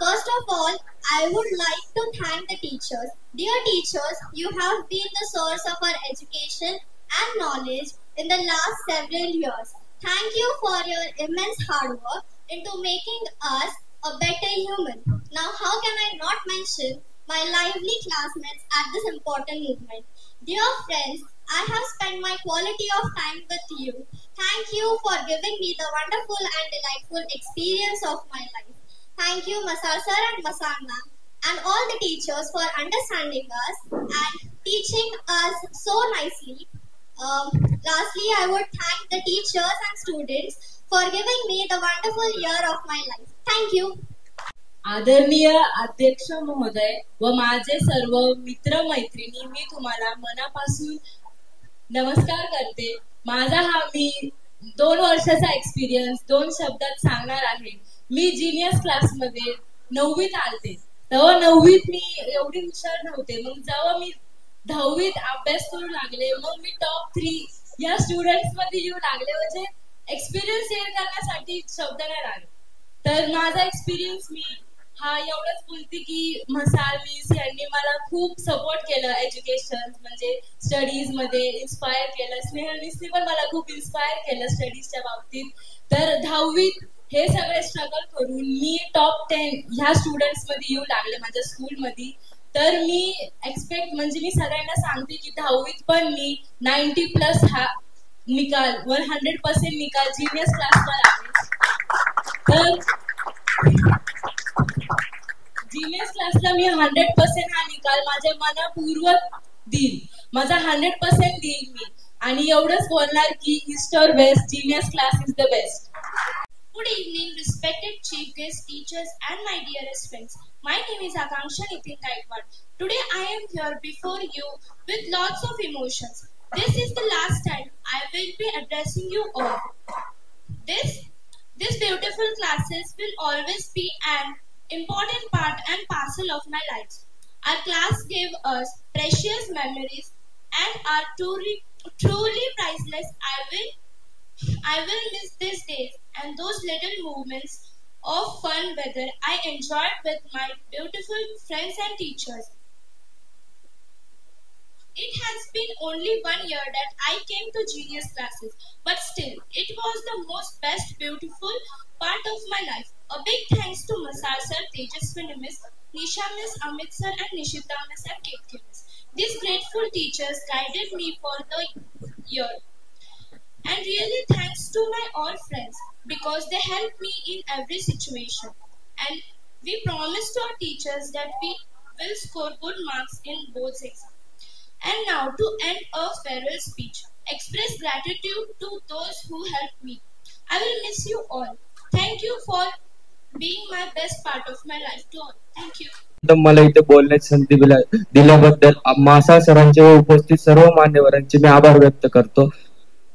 First of all, I would like to thank the teachers. Dear teachers, you have been the source of our education and knowledge in the last several years. Thank you for your immense hard work into making us a better human. Now, how can I not mention my lively classmates at this important movement? Dear friends, I have spent my quality of time with you. Thank you for giving me the wonderful and delightful experience of my life. Thank you, Masar sir and Masar ma'am, and all the teachers for understanding us and teaching us so nicely. Lastly, I would thank the teachers and students for giving me the wonderful year of my life. Thank you. आदरणीय अध्यक्ष महोदय व माझे सर्व मित्र मैत्रिणी, मी तुम्हाला मनापासून नमस्कार करते. माझा हा मी 2 वर्षाचा एक्सपिरियन्स 2 शब्दात सांगणार आहे. मी जीनियस क्लास मध्ये 9वीत आलते. तेव्हा 9वीत मी एवढी हुशार नव्हते. मग जेव्हा मी 10वीत अभ्यास करू लागले, मग मी टॉप 3 या स्टुडंट्स मध्ये येऊ लागले. म्हणजे एक्सपिरियन्स शेअर करण्यासाठी शब्द नाही लागले. तर माझा एक्सपिरियन्स मी हा एवढंच बोलते की मसार मिस यांनी मला खूप सपोर्ट केलं एज्युकेशन म्हणजे स्टडीज मध्ये इन्स्पायर केलं. स्नेहल मिसनी पण मला खूप इन्स्पायर केलं स्टडीजच्या बाबतीत. तर 10वीत हे सगळे स्ट्रगल करून मी टॉप 10 ह्या स्टुडंट्स मध्ये येऊ लागले माझ्या स्कूल मध्ये. तर मी एक्सपेक्ट म्हणजे मी सगळ्यांना सांगते की 10वीत पण मी 90+ हा निकाल 100% निकाल जीनियस क्लासवर आहे. तर जीनियस क्लासला मी 100% हा निकाल माझ्या मनापूर्वक देईल, माझा 100% देईल मी, आणि एवढंच बोलणार की ईस्ट और west genius class is the best. Good evening, respected chief guests, teachers, and my dearest friends. My name is Akanksha Nitin Gaikwad. Today I am here before you with lots of emotions. This is the last time I will be addressing you all. This beautiful classes will always be an important part and parcel of my life. Our class gave us precious memories and are truly priceless. I will miss these days and those little moments of fun weather I enjoyed with my beautiful friends and teachers. It has been only 1 year that I came to Genius classes, but still, it was the most best beautiful part of my life. A big thanks to Masar sir, Tejaswini miss, Nisha miss, Amit sir and Nishita miss and Ketki miss. These grateful teachers guided me for the year. And really thanks to my all friends because they helped me in every situation. And we promise to our teachers that we will score good marks in both exams. And now to end a farewell speech, express gratitude to those who helped me. I will miss you all. Thank you for being my best part of my life to all. Thank you. मला इथे बोलण्याची संधी दिल्याबद्दल मासाळ सरांचे व उपस्थित सर्व मान्यवरांचे मी आभार व्यक्त करतो.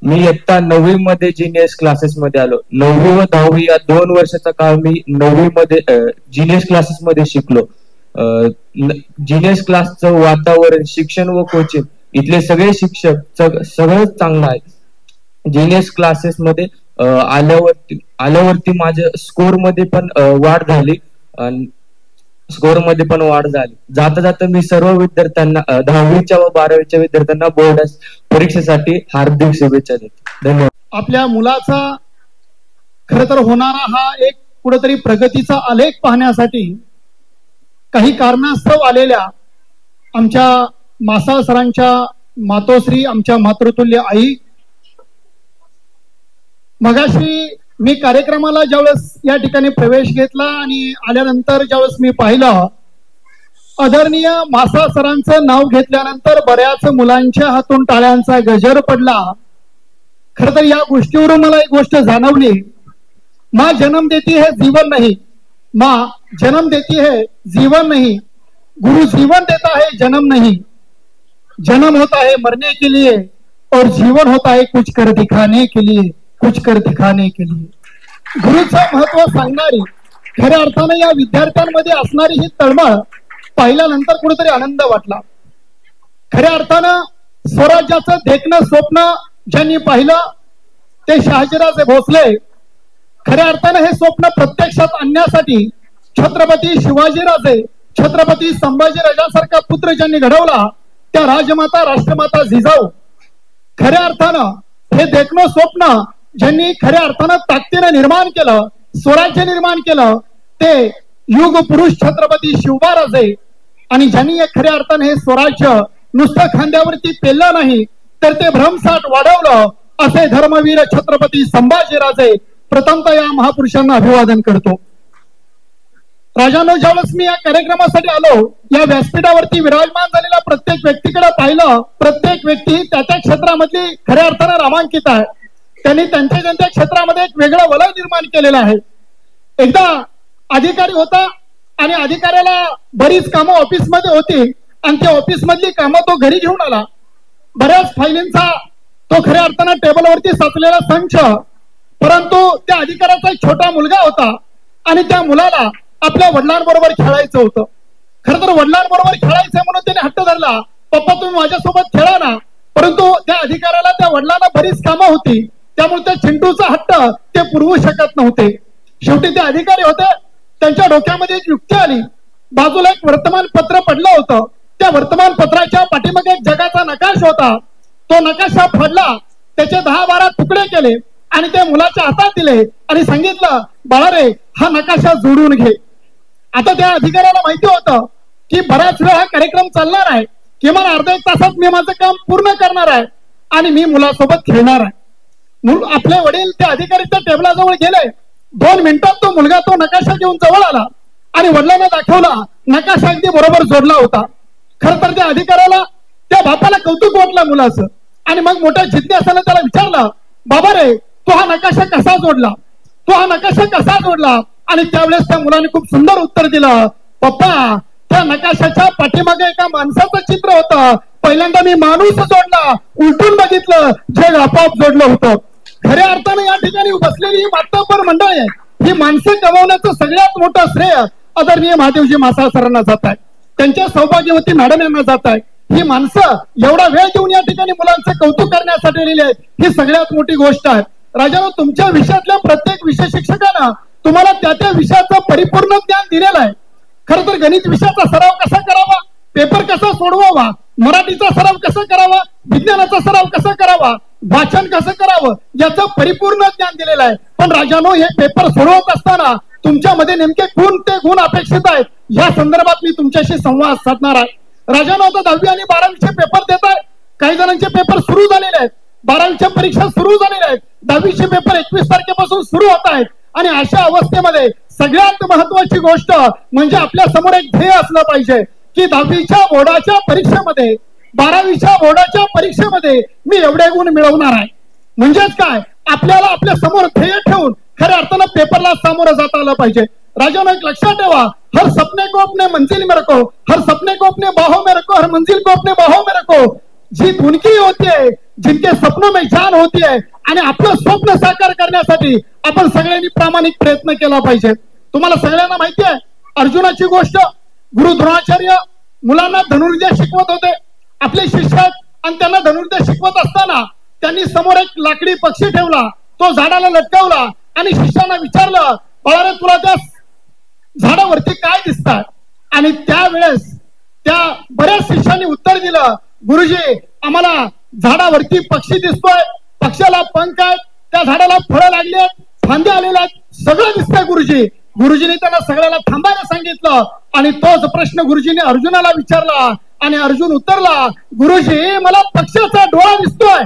मी इयत्ता 9वी मध्ये जीनियस क्लासेस मध्ये आलो. 9वी व 10वी या 2 वर्षाचा काळ मी 9वी मध्ये जीनियस क्लासेस मध्ये शिकलो. जीनियस क्लासचं वातावरण, शिक्षण व कोचिंग, इथले सगळे शिक्षक सगळंच चांगलं आहे. जीनियस क्लासेस मध्ये आल्यावरती माझ्या स्कोर मध्ये पण वाढ झाली. जाता जाता मी सर्व विद्यार्थ्यांना 10वीच्या व 12वीच्या विद्यार्थ्यांना बोर्ड परीक्षेसाठी हार्दिक शुभेच्छा देतो. धन्यवाद. आपल्या मुलाचा खरं तर होणारा हा एक कुठेतरी प्रगतीचा आलेख पाहण्यासाठी काही कारणास्तव आलेल्या आमच्या मासाळ सरांच्या मातोश्री, आमच्या मातृतुल्य आई, मगाशी मी कार्यक्रमाला ज्यावेळेस या ठिकाणी प्रवेश घेतला आणि आल्यानंतर ज्यावेळेस मी पाहिलं, आदरणीय मासाळ सरांचं नाव घेतल्यानंतर बऱ्याच मुलांच्या हातून टाळ्यांचा गजर पडला. खर तर या गोष्टीवरून मला एक गोष्ट जाणवली, माँ जन्म देती है जीवन नहीं, माँ जन्म देती है जीवन नहीं, गुरु जीवन देता है जन्म नहीं. जन्म होता है मरने के लिए और जीवन होता है कुछ कर दिखाने के लिए, कुछ कर दिखाने के लिए. गुरुचं महत्व सांगणारी, खऱ्या अर्थानं या विद्यार्थ्यांमध्ये असणारी ही तळमळ पाहिल्यानंतर कुठेतरी आनंद वाटला. खऱ्या अर्थानं स्वराज्याचं देखणं स्वप्न ज्यांनी पाहिलं ते शहाजीराजे भोसले. खऱ्या अर्थानं हे स्वप्न प्रत्यक्षात आणण्यासाठी छत्रपती शिवाजीराजे, छत्रपती संभाजीराजांसारखा पुत्र ज्यांनी घडवला त्या राजमाता राष्ट्रमाता जिजाऊ. खऱ्या अर्थानं हे देखणं स्वप्न ज्यांनी खऱ्या अर्थानं ताकदीने निर्माण केलं, स्वराज्य निर्माण केलं, ते युग पुरुष छत्रपती शिवबाराजे. आणि ज्यांनी खऱ्या अर्थानं हे स्वराज्य नुसतं खांद्यावरती पेललं नाही तर ते भ्रमसाठ वाढवलं, असे धर्मवीर छत्रपती संभाजीराजे. प्रथमतः या महापुरुषांना अभिवादन करतो. राजांनो, ज्यावेळेस मी या कार्यक्रमासाठी आलो, या व्यासपीठावरती विराजमान झालेल्या प्रत्येक व्यक्तीकडे पाहिलं. प्रत्येक व्यक्ती त्या क्षेत्रामधली खऱ्या अर्थानं नामांकित आहे. त्यांनी त्यांच्या क्षेत्रामध्ये एक वेगळं वलय निर्माण केलेलं आहे. एकदा अधिकारी होता आणि अधिकाऱ्याला बरीच कामं ऑफिसमध्ये होती आणि त्या ऑफिस मधली कामं तो घरी घेऊन आला. बऱ्याच फायलींचा तो खऱ्या अर्थानं टेबलवरती साचलेला संच. परंतु त्या अधिकाऱ्याचा एक छोटा मुलगा होता आणि त्या मुलाला आपल्या वडिलांबरोबर खेळायचं होतं. खरं तर वडिलांबरोबर खेळायचं म्हणून त्याने हट्ट धरला, पप्पा तुम्ही माझ्यासोबत खेळा ना. परंतु त्या अधिकाऱ्याला त्या वडिलांना बरीच कामं होती, त्यामुळे त्या चिंटूचा हट्ट ते पुरवू शकत नव्हते. शेवटी ते अधिकारी होते, त्यांच्या डोक्यामध्ये एक युक्ती आली. बाजूला एक वर्तमानपत्र पडलं होतं. त्या वर्तमानपत्राच्या पाठीमागे एक जगाचा नकाशा होता. तो नकाशा फाडला, त्याचे 10-12 तुकडे केले आणि त्या मुलाच्या हातात दिले आणि सांगितलं, बाळा रे, हा नकाशा जोडून घे. आता त्या अधिकाऱ्याला माहिती होतं की बराच वेळ हा कार्यक्रम चालणार आहे, किमान अर्धा एक तासात मी माझं काम पूर्ण करणार आहे आणि मी मुलासोबत खेळणार आहे. आपले वडील त्या अधिकारीच्या टेबलाजवळ गेले. 2 मिनिटात तो मुलगा तो नकाशा घेऊन जवळ आला आणि वडिलांना दाखवला. नकाशा अगदी बरोबर जोडला होता. खर तर त्या अधिकाऱ्याला त्या बापाला कौतुक वाटलं मुलाचं आणि मग मोठ्या जिज्ञासाने त्याला विचारलं, बाबा रे तो हा नकाशा कसा जोडला, तो हा नकाशा कसा जोडला? आणि त्यावेळेस त्या मुलाने खूप सुंदर उत्तर दिलं, पप्पा त्या नकाशाच्या पाठीमागे एका माणसाचं चित्र होतं. पहिल्यांदा मी माणूस जोडला, उलटून बघितलं, जग आपोआप जोडलं होतं. खऱ्या अर्थाने या ठिकाणी बसलेली ही मातब्बर मंडळ आहे, ही माणसं कमवण्याचं सगळ्यात मोठं श्रेय आदरणीय महादेवजी मासाळ सरांना जात आहे, त्यांच्या सौभाग्यवती मॅडम यांना जात आहे. ही माणसं एवढा वेळ देऊन या ठिकाणी मुलांचं कौतुक करण्यासाठी आलेली आहेत, ही सगळ्यात मोठी गोष्ट आहे. राजानो, तुमच्या विषयातल्या प्रत्येक विषय शिक्षकानं तुम्हाला त्या त्या विषयाचं परिपूर्ण ज्ञान दिलेलं आहे. खरं तर गणित विषयाचा सराव कसा करावा, पेपर कसा सोडवावा, मराठीचा सराव कसा करावा, विज्ञानाचा सराव कसा करावा, वाचन कसं करावं याचं परिपूर्ण ज्ञान दिलेलं आहे. पण राजानो, हे पेपर सोडवत असताना तुमच्यामध्ये नेमके कोणते गुण अपेक्षित आहेत या संदर्भात मी तुमच्याशी संवाद साधणार आहे. राजानो, आता 10वी आणि 12वीचे पेपर देत आहे. काही जणांचे पेपर सुरू झालेले आहेत, 12वीच्या परीक्षा सुरू झालेल्या आहेत, 10वीचे पेपर 21 तारखेपासून सुरू होत आहेत. आणि अशा अवस्थेमध्ये सगळ्यात महत्वाची गोष्ट म्हणजे आपल्या समोर एक ध्येय असलं पाहिजे की 10वीच्या बोर्डाच्या परीक्षेमध्ये, 12वीच्या बोर्डाच्या परीक्षेमध्ये मी एवढे गुण मिळवणार आहे. म्हणजेच काय, आपल्याला आपल्या समोर ध्येय ठेवून खऱ्या अर्थानं पेपरला सामोरं जाता आलं पाहिजे. राजानो, एक लक्षात ठेवा, हर सपने को अपने मंजिल में रखो, हर सपने को अपने बाहों में रखो, हर मंजिल को अपने बाहों में रखो. जीत उनकी होती है जिनके सपनों में जान होती है. आणि आपलं स्वप्न साकार करण्यासाठी आपण सगळ्यांनी प्रामाणिक प्रयत्न केला पाहिजे. तुम्हाला सगळ्यांना माहिती आहे अर्जुनाची गोष्ट. गुरु द्रोणाचार्य मुलांना धनुर्विद्या शिकवत होते, आपले शिष्य आणि त्यांना धनुर्विद्या शिकवत असताना त्यांनी समोर एक लाकडी पक्षी ठेवला, तो झाडाला लटकावला आणि शिष्याला विचारलं, बाळारे तुला त्या झाडावरती काय दिसतात? आणि त्यावेळेस त्या बऱ्याच शिष्यांनी उत्तर दिलं, गुरुजी आम्हाला झाडावरती पक्षी दिसतोय, पक्षाला पंख आहेत, त्या झाडाला फळं लागली आहेत, फांद्या आलेल्या आहेत, सगळं दिसतंय गुरुजी. गुरुजींनी त्यांना सगळ्याला थांबायला सांगितलं आणि तोच प्रश्न गुरुजींनी अर्जुनाला विचारला आणि अर्जुन उत्तरला, गुरुजी मला पक्षाचा डोळा दिसतोय.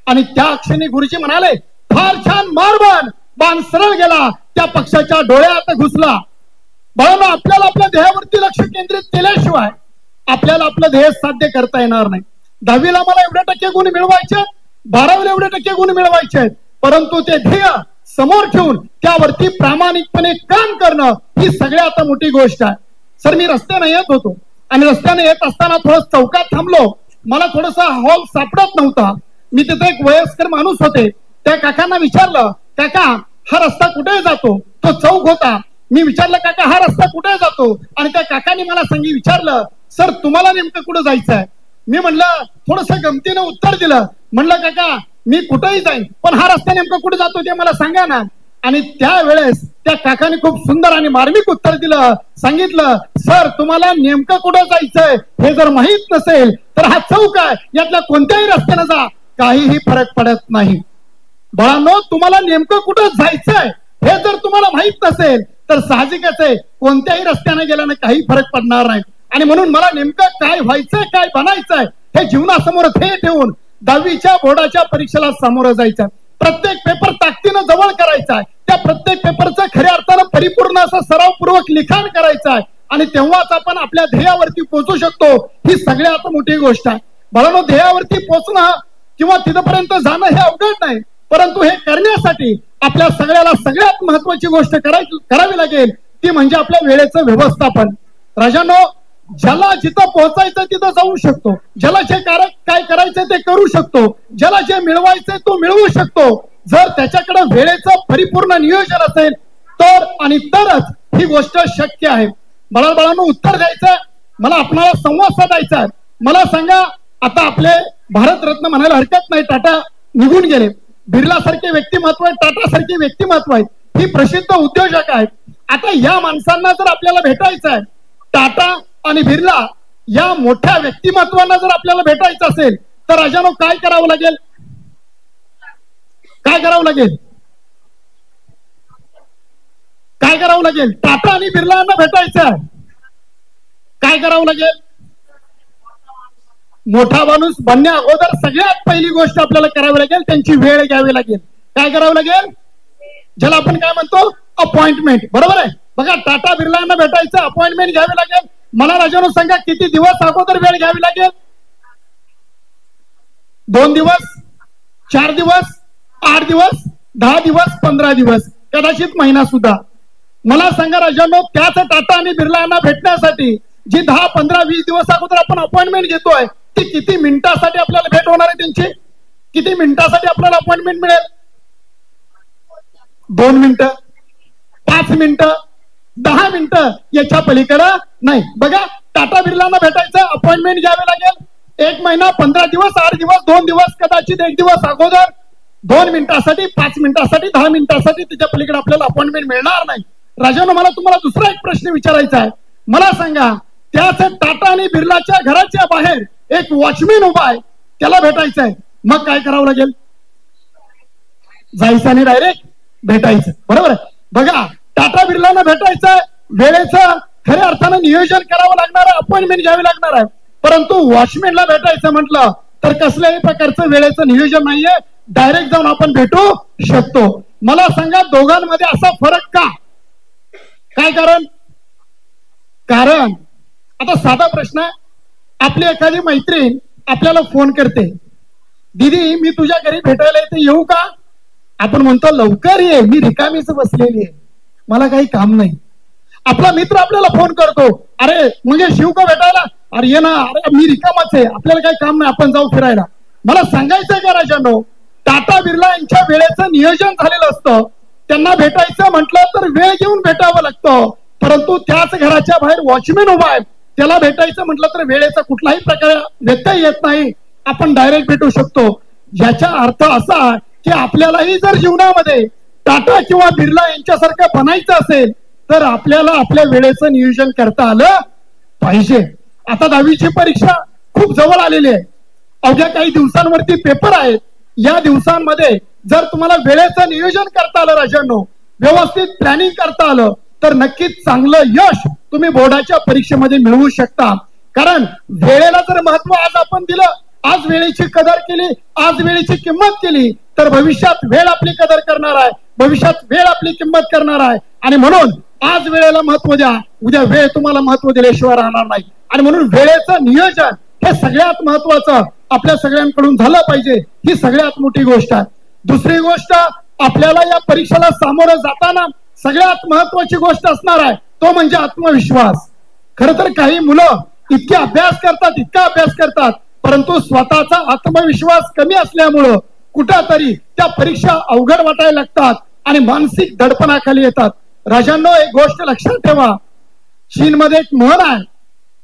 आणि त्या क्षणी गुरुजी म्हणाले, फार छान, मार बाण. बाण सरळ गेला, त्या पक्षाच्या डोळ्यात घुसला. बाळांनो, आपल्याला आपल्या ध्येयावरती लक्ष केंद्रित केल्याशिवाय आपल्याला आपलं ध्येय साध्य करता येणार नाही. 10वीला मला एवढे टक्के गुण मिळवायचे, 12वीला एवढे टक्के गुण मिळवायचे आहेत, परंतु ते ध्येय समोर ठेवून त्यावरती प्रामाणिकपणे काम करणं ही सगळ्यात मोठी गोष्ट आहे. सर, मी रस्त्याने येत होतो आणि रस्त्याने येत असताना थोडं चौकात थांबलो. मला थोडासा हॉल सापडत नव्हता. मी तिथे एक वयस्कर माणूस होते, त्या काकांना विचारलं, काका हा रस्ता कुठे जातो? तो चौक होता. मी विचारलं, काका हा रस्ता कुठे जातो? आणि त्या काकांनी मला विचारलं, सर तुम्हाला नेमकं कुठं जायचं आहे? मी म्हणलं, थोडस गमतीनं उत्तर दिलं, म्हणलं काका मी कुठेही जाईन, पण हा रस्ता नेमकं कुठे जातो ते मला सांगा ना. आणि त्यावेळेस त्या काकाने खूप सुंदर आणि मार्मिक उत्तर दिलं, सांगितलं, सर तुम्हाला नेमकं कुठं जायचंय हे जर माहित नसेल तर हा चौक आहे, यातल्या कोणत्याही रस्त्याने जा, काहीही फरक पडत नाही. बाळांनो, तुम्हाला नेमकं कुठं जायचंय हे जर तुम्हाला माहित नसेल तर साहजिकच आहे कोणत्याही रस्त्याने गेल्याने काही फरक पडणार नाही. आणि म्हणून मला नेमकं काय व्हायचंय, काय बनायचंय हे जीवनासमोर ध्येय ठेवून 10वीच्या बोर्डाच्या परीक्षेला सामोरं जायचं. प्रत्येक पेपर ताकदीनं जवळ करायचा आहे, त्या प्रत्येक पेपरचं खऱ्या अर्थानं परिपूर्ण असं सरावपूर्वक लिखाण करायचं आहे आणि तेव्हाच आपण आपल्या ध्येयावरती पोहोचू शकतो. ही सगळ्यात मोठी गोष्ट आहे. बाळांनो, ध्येयावरती पोहोचणं किंवा तिथपर्यंत जाणं हे अवघड नाही, परंतु हे करण्यासाठी आपल्या सगळ्याला सगळ्यात महत्वाची गोष्ट करावी लागेल ती म्हणजे आपल्या वेळेचं व्यवस्थापन. राजांनो, ज्याला जिथं पोहोचायचं तिथं जाऊ शकतो, ज्याला जे काय करायचं ते करू शकतो, ज्याला जे मिळवायचंय तो मिळवू शकतो, जर त्याच्याकडे वेळेचं परिपूर्ण नियोजन असेल तर आणि तरच ही गोष्ट शक्य आहे. बाळांनो, उत्तर द्यायचं मला, आपणाला संवाद साधायचा आहे. मला सांगा, आता आपले भारतरत्न म्हणायला हरकत नाही, टाटा निघून गेले, बिर्ला सारखे व्यक्तिमत्व आहेत, टाटा सारखे व्यक्तिमत्व आहेत, ही प्रसिद्ध उद्योजक आहेत. आता या माणसांना जर आपल्याला भेटायचं आहे, टाटा आणि बिर्ला या मोठ्या व्यक्तिमत्वांना जर आपल्याला भेटायचं असेल तर राजानो काय करावं लागेल? काय करावं लागेल? काय करावं लागेल? टाटा आणि बिर्ला यांना भेटायचं आहे. काय काय करावं लागेल? मोठा माणूस बनण्या अगोदर सगळ्यात पहिली गोष्ट आपल्याला करावी लागेल, त्यांची वेळ घ्यावी लागेल. काय करावं लागेल? ज्याला आपण काय म्हणतो अपॉइंटमेंट. बरोबर आहे. बघा, टाटा बिर्लांना भेटायचं, अपॉइंटमेंट घ्यावी लागेल. मला राजानो सांगा, किती दिवस अगोदर वेळ घ्यावी लागेल? 2 दिवस, 4 दिवस, 8 दिवस, 10 दिवस, 15 दिवस, कदाचित महिना सुद्धा. मला सांगा राजानो, त्याच टाटा आणि बिर्लांना भेटण्यासाठी जी 10, 15, 20 दिवस अगोदर आपण अपॉइंटमेंट घेतोय, ती किती मिनिटासाठी आपल्याला भेट होणार आहे त्यांची? किती मिनिटासाठी आपल्याला अपॉइंटमेंट मिळेल? 2 मिनिटं, 5 मिनिटं, 10 मिनिटं, याच्या पलीकडे नाही. बघा, टाटा बिर्लांना भेटायचं, अपॉइंटमेंट घ्यावी लागेल. 1 महिना, 15 दिवस, 8 दिवस, 2 दिवस, कदाचित 1 दिवस अगोदर 2 मिनिटासाठी, 5 मिनिटासाठी, 10 मिनिटासाठी त्याच्या पलीकडे आपल्याला अपॉइंटमेंट मिळणार नाही. राजानो, मला तुम्हाला दुसरा एक प्रश्न विचारायचा आहे. मला सांगा, त्याच टाटा आणि बिर्लाच्या घराच्या बाहेर एक वॉचमॅन उभा आहे, त्याला भेटायचं आहे, मग काय करावं लागेल? जायचं आणि डायरेक्ट भेटायचं. बरोबर आहे. बघा, टाटा बिर्लांना भेटायचं, वेळेचं खऱ्या अर्थानं नियोजन करावं लागणार आहे, अपॉइंटमेंट घ्यावी लागणार आहे. परंतु वॉचमॅनला भेटायचं म्हटलं तर कसल्याही प्रकारचं वेळेचं नियोजन नाहीये, डायरेक्ट जाऊन आपण भेटू शकतो. मला सांगा, दोघांमध्ये असा फरक का? काय कारण? कारण आता साधा प्रश्न आहे. आपली एखादी मैत्रीण आपल्याला फोन करते, दीदी मी तुझ्या घरी भेटायला येते, येऊ का? आपण म्हणतो लवकर ये, मी रिकामीच बसलेली आहे, मला काही काम नाही. आपला मित्र आपल्याला फोन करतो, अरे म्हणजे शिव का भेटायला? अरे ये ना, अरे मी रिकामाच आहे, आपल्याला काही काम नाही, आपण जाऊ फिरायला. मला सांगायचंय का राजांनो, टाटा बिर्ला यांच्या वेळेचं नियोजन झालेलं असतं. त्यांना भेटायचं म्हटलं तर वेळ घेऊन भेटावं लागतं. परंतु त्याच घराच्या बाहेर वॉचमॅन उभा आहे, त्याला भेटायचं म्हटलं तर वेळेचा कुठलाही प्रकार व्यत्यय येत नाही, आपण डायरेक्ट भेटू शकतो. याचा अर्थ असा की आपल्यालाही जर जीवनामध्ये टाटा किंवा बिर्ला यांच्यासारखं बनायचं असेल तर आपल्याला आपल्या वेळेचं नियोजन करता आलं पाहिजे. आता 10वीची परीक्षा खूप जवळ आलेली आहे, अवघ्या काही दिवसांवरती पेपर आहेत. या दिवसांमध्ये जर तुम्हाला वेळेचं नियोजन करता आलं राजांनो, व्यवस्थित प्लॅनिंग करता आलं तर नक्कीच चांगलं यश तुम्ही बोर्डाच्या परीक्षेमध्ये मिळवू शकता. कारण वेळेला जर महत्व आज आपण दिलं, आज वेळेची कदर केली, आज वेळेची किंमत केली, तर भविष्यात वेळ आपली कदर करणार आहे, भविष्यात वेळ आपली किंमत करणार आहे. आणि म्हणून आज वेळेला महत्व द्या, उद्या वेळ तुम्हाला महत्व दिल्याशिवाय राहणार नाही. आणि म्हणून वेळेचं नियोजन हे सगळ्यात महत्वाचं आपल्या सगळ्यांकडून झालं पाहिजे, ही सगळ्यात मोठी गोष्ट आहे. दुसरी गोष्ट, आपल्याला या परीक्षेला सामोरं जाताना सगळ्यात महत्वाची गोष्ट असणार आहे, तो म्हणजे आत्मविश्वास. खरं तर काही मुलं इतके अभ्यास करतात, इतका अभ्यास करतात, परंतु स्वतःचा आत्मविश्वास कमी असल्यामुळं कुठंतरी त्या परीक्षा अवघड वाटायला लागतात आणि मानसिक दडपणाखाली येतात. राजांनो, एक गोष्ट लक्षात ठेवा, चीनमध्ये एक म्हण आहे,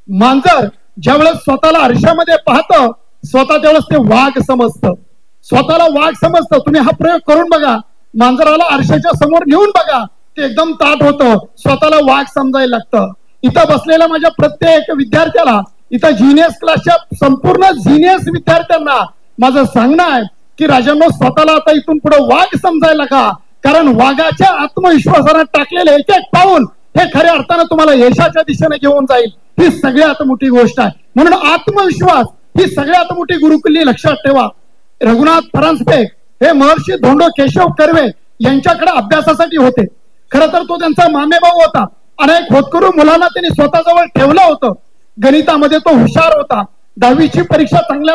मांजर ज्यावेळेस स्वतःला आरशामध्ये पाहतं, स्वतः त्यावेळेस ते वाघ समजतं, स्वतःला वाघ समजतं. तुम्ही हा प्रयोग करून बघा, मांजराला आरशाच्या समोर नेऊन बघा, ते एकदम ताट होतं, स्वतःला वाघ समजायला लागतं. इथं बसलेल्या माझ्या प्रत्येक विद्यार्थ्याला, इथं जीनियस क्लासच्या संपूर्ण जीनियस विद्यार्थ्यांना माझं सांगणं आहे की राजांनो, स्वतःला आता इथून पुढे वाघ समजायला का, कारण वाघाच्या आत्मविश्वासाने टाकलेले एक एक पाऊल हे खऱ्या अर्थानं तुम्हाला यशाच्या दिशेने घेऊन जाईल. ही सगळ्यात मोठी गोष्ट आहे. म्हणून आत्मविश्वास ही सगळ्यात मोठी गुरुकिल्ली लक्षात ठेवा. रघुनाथ परांजपे हे महर्षी धोंडो केशव कर्वे यांच्याकडे अभ्यासासाठी होते. खरं तर तो त्यांचा मामेभाऊ होता. अनेक होतकरू मुलांना त्यांनी स्वतःजवळ ठेवलं होतं. गणितामध्ये तो हुशार होता. 10वीची परीक्षा चांगल्या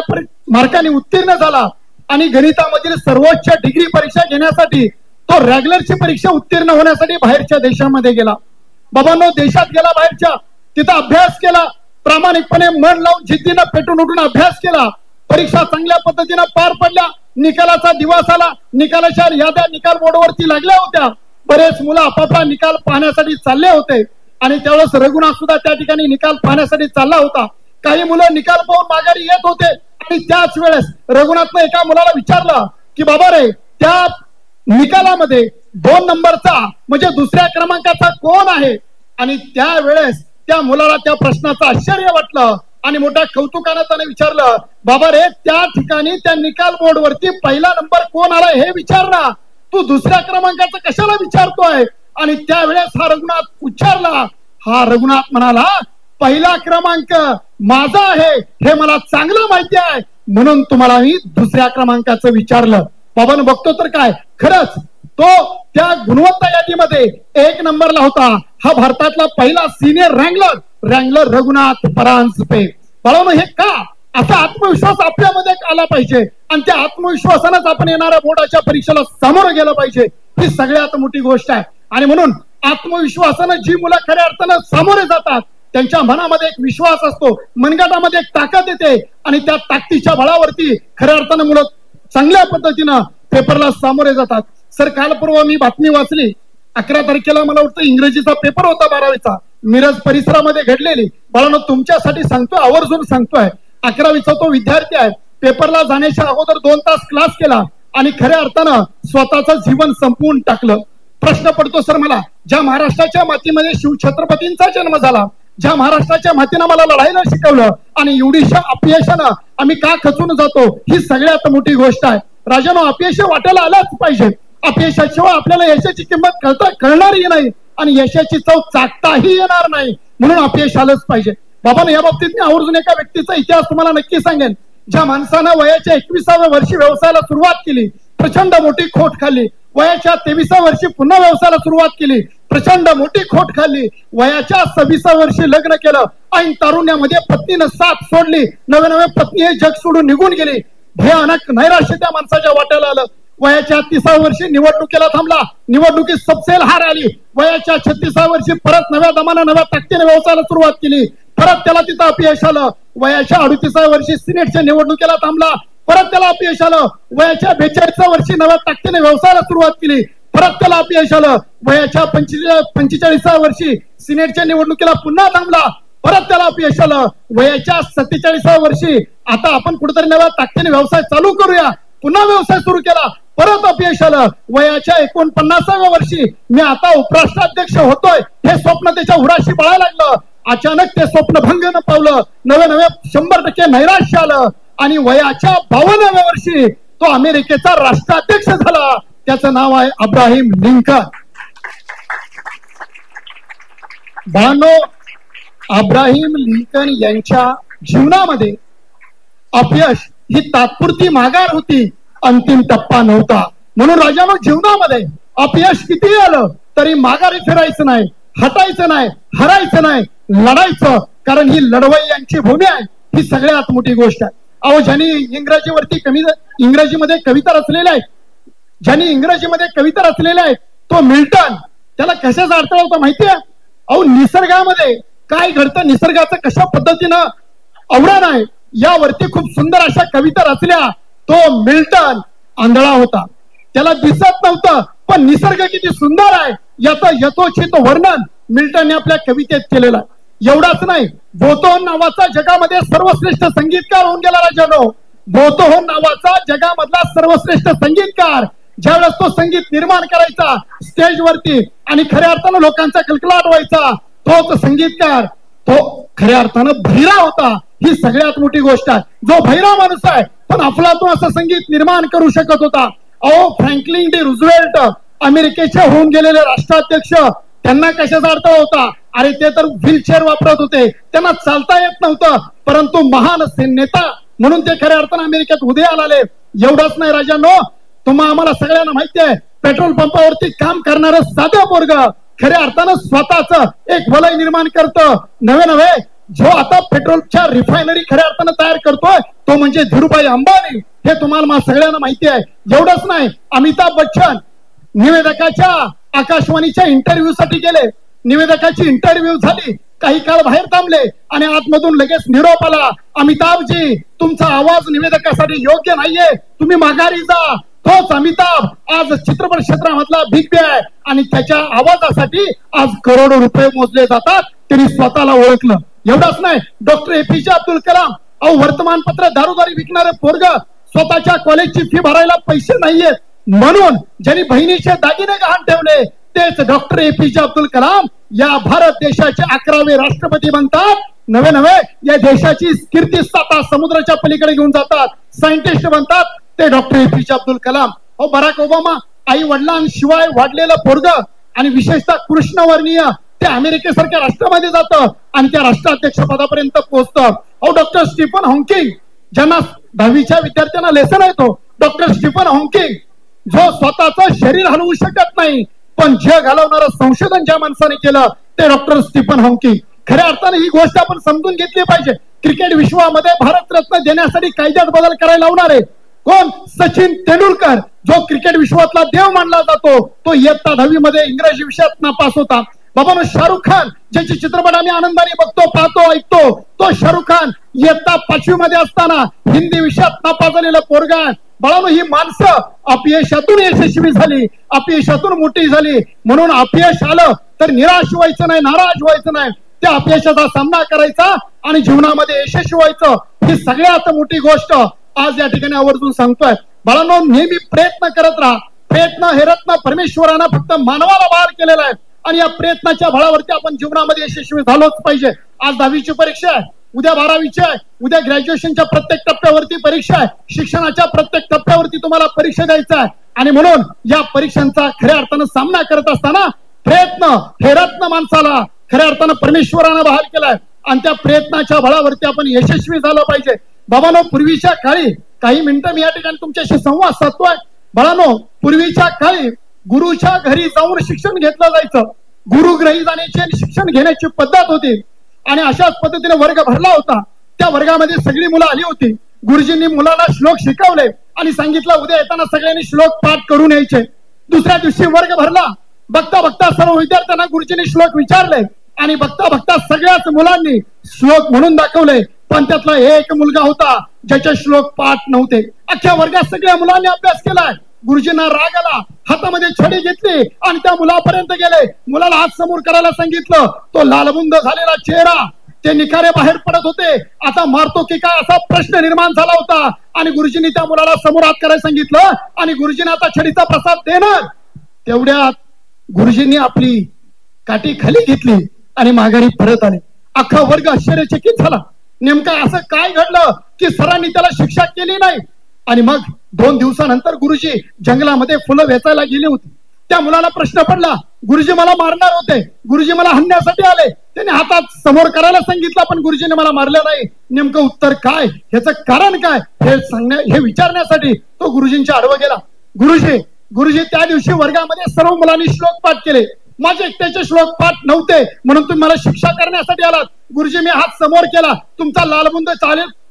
मार्काने उत्तीर्ण झाला आणि गणितामधील सर्वोच्च डिग्री परीक्षा घेण्यासाठी तो रेग्युलरची परीक्षा उत्तीर्ण होण्यासाठी बाहेरच्या देशामध्ये गेला. बाबांनो, देशात गेला बाहेरच्या, तिथं अभ्यास केला, प्रामाणिकपणे मन लावून जिद्दीनं पेटून उठून अभ्यास केला. परीक्षा चांगल्या पद्धतीनं पार पडल्या. निकालाचा दिवस आला. निकालाच्या याद्या निकाल बोर्डवरती लागल्या होत्या. बरेच मुलं आपापला निकाल पाहण्यासाठी चालले होते आणि त्यावेळेस रघुनाथ सुद्धा त्या ठिकाणी निकाल पाहण्यासाठी चालला होता. काही मुलं निकाल पाहून माघारी येत होते आणि त्याच वेळेस रघुनाथनं एका मुलाला विचारलं की बाबा रे, त्या निकालामध्ये 2 नंबरचा म्हणजे दुसऱ्या क्रमांकाचा कोण आहे? आणि त्यावेळेस त्या मुलाला त्या प्रश्नाचं आश्चर्य वाटलं आणि मोठ्या कौतुकानं त्याने विचारलं, बाबा रे, त्या ठिकाणी त्या निकाल बोर्डवरती पहिला नंबर कोण आला हे विचार ना, तू दुसऱ्या क्रमांकाचं कशाला विचारतोय? आणि त्यावेळेस हा रघुनाथ उच्चारला. हा रघुनाथ म्हणाला पहिला क्रमांक माझा आहे हे मला चांगलं माहिती आहे, म्हणून तुम्हाला मी दुसऱ्या क्रमांकाचं विचारलं. बाबांनो बघतो तर काय खरंच तो त्या गुणवत्ता यादीमध्ये 1 नंबरला होता. हा भारतातला पहिला सिनियर रँगलर रघुनाथ परांजपे. बाळांनो हे का असा आत्मविश्वास आपल्यामध्ये आला पाहिजे आणि त्या आत्मविश्वासानंच आपण येणाऱ्या बोर्डाच्या परीक्षेला सामोरं गेलं पाहिजे, ही सगळ्यात मोठी गोष्ट आहे. आणि म्हणून आत्मविश्वासानं जी मुलं खऱ्या अर्थानं सामोरे जातात त्यांच्या मनामध्ये एक विश्वास असतो, मनगटामध्ये एक ताकद येते आणि त्या ताकदीच्या बळावरती खऱ्या अर्थानं मुलं चांगल्या पद्धतीनं पेपरला सामोरे जातात. सर काल पूर्व मी बातमी वाचली, 11 तारखेला मला वाटतं इंग्रजीचा पेपर होता 12वीचा, मिरज परिसरामध्ये घडलेली. बाळांनो तुमच्यासाठी सांगतोय, आवर्जून सांगतोय, 11वीचा तो विद्यार्थी आहे. पेपरला जाण्याच्या अगोदर 2 तास क्लास केला आणि खऱ्या अर्थानं स्वतःचं जीवन संपवून टाकलं. प्रश्न पडतो सर मला, ज्या महाराष्ट्राच्या मातीमध्ये शिवछत्रपतींचा जन्म झाला, ज्या महाराष्ट्राच्या मातीनं मला लढायला शिकवलं आणि एवढीशा अपयशानं आम्ही का खचून जातो, ही सगळ्यात मोठी गोष्ट आहे. राजानो अपयश वाटायला आलाच पाहिजे. अपयशाशिवाय आपल्याला यशाची किंमत कळणारही नाही आणि यशाची चव चाकताही येणार नाही, म्हणून अपयश आलंच पाहिजे. बाबांनो या बाबतीत मी आवर्जून एका व्यक्तीचा इतिहास तुम्हाला नक्की सांगेन. ज्या माणसानं वयाच्या 21व्या वर्षी व्यवसायाला सुरुवात केली, प्रचंड मोठी खोट खाल्ली. वयाच्या 23व्या वर्षी पुन्हा व्यवसायाला सुरुवात केली, प्रचंड मोठी खोट खाल्ली. वयाच्या 26व्या वर्षी लग्न केलं, ऐन तारुण्यामध्ये पत्नीनं साथ सोडली, नवे पत्नी हे जग सोडून निघून गेली. भयानक नैराश्य त्या माणसाच्या वाट्याला आलं. वयाच्या 30व्या वर्षी निवडणुकीला थांबला, निवडणुकीत सपसेल हार आली. वयाच्या 36व्या वर्षी परत नव्या दमानं नव्या ताकदीने व्यवसायाला सुरुवात केली, परत त्याला तिथं अपयश आलं. वयाच्या 38व्या वर्षी सिनेटच्या निवडणुकीला थांबला, परत त्याला अपयश आलं. वयाच्या 42व्या वर्षी नव्या ताकदीने व्यवसायाला सुरुवात केली, परत त्याला अपयश आलं. वयाच्या 45व्या वर्षी सिनेटच्या निवडणुकीला पुन्हा थांबला, परत त्याला अपयश आलं. वयाच्या 47व्या वर्षी आता आपण कुठेतरी नव्या ताकदीने व्यवसाय चालू करूया, पुन्हा व्यवसाय सुरू केला, परत अपयश आलं. वयाच्या 49व्या वर्षी मी आता उपराष्ट्राध्यक्ष होतोय हे स्वप्न त्याच्या उराशी बळायला लागलं. अचानक ते स्वप्न भंग न पावलं, नवे 100% नैराश्य आलं आणि वयाच्या 52व्या वर्षी तो अमेरिकेचा राष्ट्राध्यक्ष झाला. त्याचं नाव आहे अब्राहिम लिंकन. बानो अब्राहिम लिंकन यांच्या जीवनामध्ये अपयश ही तात्पुरती माघार होती, अंतिम टप्पा नव्हता. म्हणून राजानो जीवनामध्ये अपयश किती आलं तरी माघारी फिरायचं नाही, हटायचं नाही, हरायचं नाही, लढायचं. कारण ही लढवई यांची भूमी आहे, ही सगळ्यात मोठी गोष्ट आहे. अहो ज्यांनी इंग्रजीमध्ये कविता रचलेल्या आहेत, ज्यांनी इंग्रजीमध्ये कविता रचलेल्या आहेत, तो मिल्टन, त्याला कशाचा अर्थ होता माहितीये? अहो निसर्गामध्ये काय घडतं, निसर्गाचं कशा पद्धतीनं आवरण आहे यावरती खूप सुंदर अशा कविता रचल्या. तो मिल्टन आंधळा होता, त्याला दिसत नव्हतं, पण निसर्ग किती सुंदर आहे याचं यथोचित वर्णन मिल्टनने आपल्या कवितेत केलेलं आहे. एवढाच नाही, बोतोन नावाचा जगामध्ये सर्वश्रेष्ठ संगीतकार होऊन गेला राजानो. बोतोन नावाचा जगामधला सर्वश्रेष्ठ संगीतकार ज्यावेळेस तो संगीत निर्माण करायचा स्टेजवरती आणि खऱ्या अर्थानं लोकांचा कलकलाट व्हायचा, तोच संगीतकार तो खऱ्या अर्थानं भैरा होता. ही सगळ्यात मोठी गोष्ट आहे. जो भैरा माणूस आहे पण अफलातून असं संगीत निर्माण करू शकत होता. अहो फ्रँकलिन डी रुझवेल्ट अमेरिकेचे होऊन गेलेले राष्ट्राध्यक्ष, त्यांना कशाचा अर्थ होता? अरे ते तर व्हीलचेअर वापरत होते, त्यांना चालता येत नव्हतं, परंतु महान नेता म्हणून ते खऱ्या अर्थानं अमेरिकेत उदयाला आले. एवढंच नाही राजांनो, तुम्हा आम्हाला सगळ्यांना माहिती आहे पेट्रोल पंपावरती काम करणारं साधं पोरग खऱ्या अर्थानं स्वतःच एक वलय निर्माण करतं. नवे जो आता पेट्रोलच्या रिफायनरी खऱ्या अर्थानं तयार करतोय तो म्हणजे धीरूभाई अंबानी. हे तुम्हाला सगळ्यांना माहिती आहे. एवढंच नाही, अमिताभ बच्चन निवेदकाच्या आकाशवाणीच्या इंटरव्ह्यू साठी गेले. निवेदकाची इंटरव्ह्यू झाली, काही काळ बाहेर थांबले आणि आतमधून लगेच निरोप आला, अमिताभजी तुमचा आवाज निवेदकासाठी योग्य नाहीये, तुम्ही माघारी जा. तोच अमिताभ आज चित्रपट क्षेत्रामधला बिग बी आहे आणि त्याच्या आवाजासाठी आज करोडो रुपये मोजले जातात. त्यांनी स्वतःला ओळखलं. एवढंच नाही, डॉक्टर एपीजे अब्दुल कलाम, अहो वर्तमानपत्र दारोदारी विकणारे पोरग, स्वतःच्या कॉलेजची फी भरायला पैसे नाहीयेत म्हणून ज्यांनी बहिणीचे दागिने गहाण ठेवले, तेच डॉक्टर एपीजे अब्दुल कलाम या भारत देशाचे 11वे राष्ट्रपती बनतात. नवे या देशाची कीर्ती आता समुद्राच्या पलीकडे घेऊन जातात. सायंटिस्ट बनतात ते डॉक्टर एपीजे अब्दुल कलाम. अहो बराक ओबामा आई वडिलांशिवाय वाढलेलं पोरग आणि विशेषतः कृष्णवर्णीय ते अमेरिकेसारख्या राष्ट्रामध्ये जातं आणि त्या राष्ट्राध्यक्ष पदापर्यंत पोहोचतं. अहो डॉक्टर स्टीफन हॉकिंग, ज्यांना 10वीच्या विद्यार्थ्यांना लेसन येतो, डॉक्टर स्टीफन हॉकिंग जो स्वतःचं शरीर हलवू शकत नाही पण जग हलवणारं संशोधन ज्या माणसाने केलं ते डॉक्टर स्टीफन हॉकिंग. खऱ्या अर्थाने ही गोष्ट आपण समजून घेतली पाहिजे. क्रिकेट विश्वामध्ये भारतरत्न देण्यासाठी कायद्यात बदल करायला लावणारे कोण? सचिन तेंडुलकर, जो क्रिकेट विश्वातला देव मानला जातो, तो इयत्ता 10वी मध्ये इंग्रजी विषयात नापास होता. बाबांनो, शाहरुख खान ज्याचे चित्रपट आम्ही आनंदाने बघतो, पाहतो, ऐकतो, तो शाहरुख खान इयत्ता 5वी मध्ये असताना हिंदी विषयात नापास झालेला पोरगा. बाळांनो, ही माणसं अपयशातून यशस्वी झाली, अपयशातून मोठी झाली. म्हणून अपयश आलं तर निराश व्हायचं नाही, नाराज व्हायचं नाही, त्या अपयशाचा सामना करायचा आणि जीवनामध्ये यशस्वी व्हायचं. ही सगळ्यात मोठी गोष्ट आज या ठिकाणी आवर्जून सांगतोय. बाळांनो, नेहमी प्रयत्न करत राहा. प्रयत्न हे रत्न परमेश्वरानं फक्त मानवाला बहाल केलेला आहे आणि या प्रयत्नाच्या बळावरती आपण जीवनामध्ये यशस्वी झालोच पाहिजे. आज 10वीची परीक्षा आहे, उद्या 12वीची आहे, उद्या ग्रॅज्युएशनच्या प्रत्येक टप्प्यावरती परीक्षा आहे, शिक्षणाच्या प्रत्येक टप्प्यावरती तुम्हाला परीक्षा द्यायचा आहे. आणि म्हणून या परीक्षांचा खऱ्या अर्थानं सामना करत असताना प्रयत्न हे रत्न माणसाला खऱ्या अर्थानं परमेश्वरानं बहाल केलाय आणि त्या प्रयत्नाच्या बळावरती आपण यशस्वी झालं पाहिजे. बाबांनो, पूर्वीच्या काळी काही मिनिटं मी या ठिकाणी तुमच्याशी संवाद साधतोय. बाळांनो, पूर्वीच्या काळी गुरुच्या घरी जाऊन शिक्षण घेतलं जायचं. गुरुग्रही जाण्याची शिक्षण घेण्याची पद्धत होती आणि अशाच पद्धतीने वर्ग भरला होता. त्या वर्गामध्ये सगळी मुलं आली होती. गुरुजींनी मुलांना श्लोक शिकवले आणि सांगितलं उद्या येताना सगळ्यांनी श्लोक पाठ करून यायचे. दुसऱ्या दिवशी वर्ग भरला. बघता बघता सर्व विद्यार्थ्यांना गुरुजींनी श्लोक विचारले आणि बघता बघता सगळ्याच मुलांनी श्लोक म्हणून दाखवले. पण त्यातला एक मुलगा होता ज्याचे श्लोक पाठ नव्हते. अख्ख्या वर्गात सगळ्या मुलांनी अभ्यास केलाय. गुरुजींना राग आला, हातामध्ये छडी घेतली आणि त्या मुलापर्यंत गेले. मुलाला हात समोर करायला सांगितलं. तो लालबुंद झालेला चेहरा, ते निखारे बाहेर पडत होते. आता मारतो की काय असा प्रश्न निर्माण झाला होता आणि गुरुजींनी त्या मुलाला समोर हात करायला सांगितलं आणि गुरुजींना आता छडीचा प्रसाद देणार. तेवढ्यात गुरुजींनी आपली काठी खाली घेतली आणि माघारी परत आले. अख्खा वर्ग आश्चर्यचकित झाला. नेमकं असं काय घडलं की सरांनी त्याला शिक्षा केली नाही. आणि मग 2 दिवसानंतर गुरुजी जंगलामध्ये फुलं वेचायला गेले होते. त्या मुलाला प्रश्न पडला, गुरुजी मला मारणार होते, गुरुजी मला हाणण्यासाठी आले, त्याने हातात समोर करायला सांगितलं पण गुरुजीने मला मारलं नाही. नेमकं उत्तर काय, ह्याचं कारण काय हे विचारण्यासाठी तो गुरुजींच्या आडवं गेला. गुरुजी त्या दिवशी वर्गामध्ये सर्व मुलांनी श्लोक पाठ केले. माझे एकट्याचे श्लोक पाठ नव्हते म्हणून तुम्ही मला शिक्षा करण्यासाठी आलात. गुरुजी, मी हात समोर केला, तुमचा लालबुंद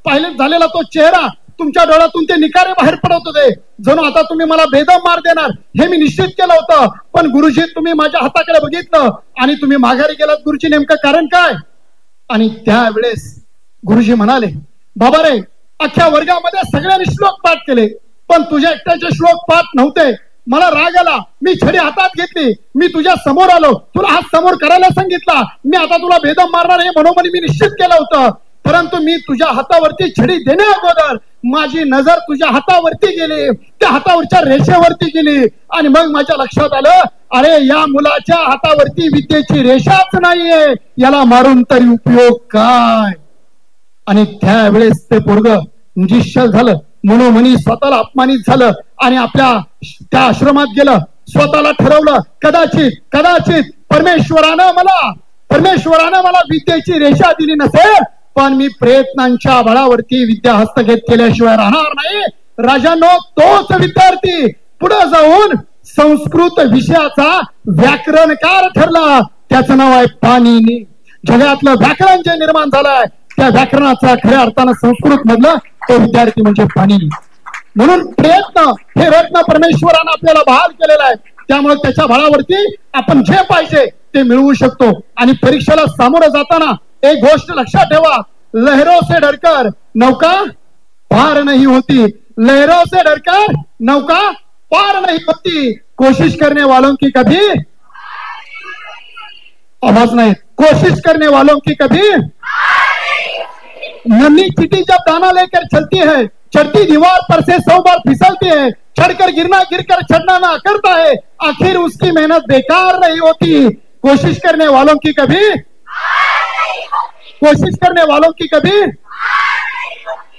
पाहिले झालेला तो चेहरा, तुमच्या डोळ्यातून ते निखारे बाहेर पडत होते, जणू आता तुम्ही मला बेदम मार देणार हे मी निश्चित केलं होतं. पण गुरुजी, तुम्ही माझ्या हाताकडे बघितलं आणि तुम्ही माघारी गेलात. गुरुजी, नेमकं कारण काय? आणि त्यावेळेस गुरुजी म्हणाले, बाबा रे, अख्ख्या वर्गामध्ये सगळ्यांनी श्लोक पाठ केले पण तुझ्या एकट्याचे श्लोक पाठ नव्हते. मला राग आला, मी छडी हातात घेतली, मी तुझ्या समोर आलो, तुला हात समोर करायला सांगितला, मी आता तुला बेदम मारणार हे मनोमनी मी निश्चित केलं होतं. परंतु मी तुझ्या हातावरती छडी देण्या अगोदर माझी नजर तुझ्या हातावरती गेली, त्या हातावरच्या रेषेवरती गेली आणि मग माझ्या लक्षात आलं, अरे या मुलाच्या हातावरती विद्येची रेषाच नाहीये, याला मारून तरी उपयोग काय. आणि त्यावेळेस ते पोरग निश्चल झालं, मनोमनी स्वतःला अपमानित झालं आणि आपल्या त्या आश्रमात गेलं. स्वतःला ठरवलं, कदाचित परमेश्वरानं मला विद्येची रेषा दिली नसेल पण मी प्रयत्नांच्या बळावरती विद्या हस्तगत केल्याशिवाय राहणार नाही. राजांनो, तोच विद्यार्थी पुढे जाऊन संस्कृत विषयाचा व्याकरणकार ठरला. त्याचं नाव आहे पाणिनी. जगातलं व्याकरण जे निर्माण झालंय त्या व्याकरणाचा खऱ्या अर्थानं संस्कृत मधलं तो विद्यार्थी म्हणजे पाणिनी. म्हणून प्रयत्न हे रत्न परमेश्वरानं आपल्याला बहाल केलेला आहे. त्यामुळे त्याच्या बळावरती आपण जे पाहिजे ते मिळवू शकतो. आणि परीक्षेला सामोरं जाताना एक गोष्ट लक्षात ठेवा, लहरों से डरकर नौका पार नहीं होती. लहरों से डरकर नौका पार नहीं होती. कोशिश करने वालों की कभी आवाज नहीं, कोशिश करने वालों की कभी नन्ही चींटी जब दाना लेकर चलती है, चढ़ती दीवार पर से 100 बार फिसलती है, चढ़कर गिरकर चढ़ना ना करता है, आखिर उसकी मेहनत बेकार नहीं होती. कोशिश करने वालों की कभी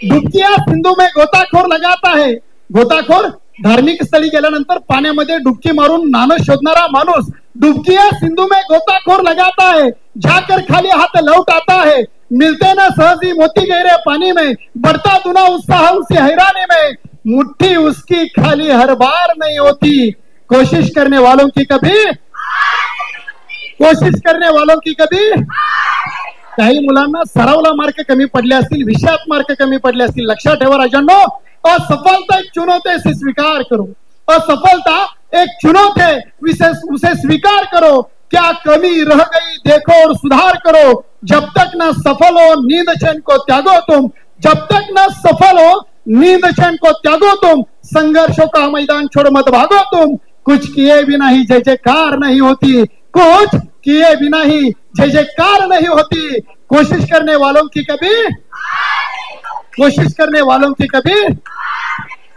डुबकिया सिंधू में गोताखोर लगाता है. गोताखोर धार्मिक स्थळी गेल्यानंतर पाण्यामध्ये डुबकी मारून नाणं शोधणारा माणूस डुबकी है सिंधु में गोताखोर लगाता है, जाकर खाली हाथ लौट आता है, मिलते न सहजी मोती गहरे पानी में, बढ़ता दुना उत्साह उसी हैरानी में, मुट्ठी उसकी खाली हर बार नहीं होती, कोशिश करने वालों की कभी काही मुलांना सरावला मार्क कमी पडले असतील, विषयात मार्क कमी पडले असतील. लक्षात ठेवा राजांनो, असफलता एक चुनौती है, स्वीकार करो. असफलता एक चुनौती है, उसे स्वीकार करो. क्या कमी रह गई देखो और सुधार करो. जब तक न सफल हो नींद चैन को त्यागो तुम, जब तक न सफल हो नींद चैन को त्यागो तुम, संघर्षों का मैदान छोड़ मत भागो तुम. कुछ किए बिना ही जय जयकार नहीं होती, कुछ किए बिना ही जय जयकार नहीं होती. कोशिश करने वालों की कभी.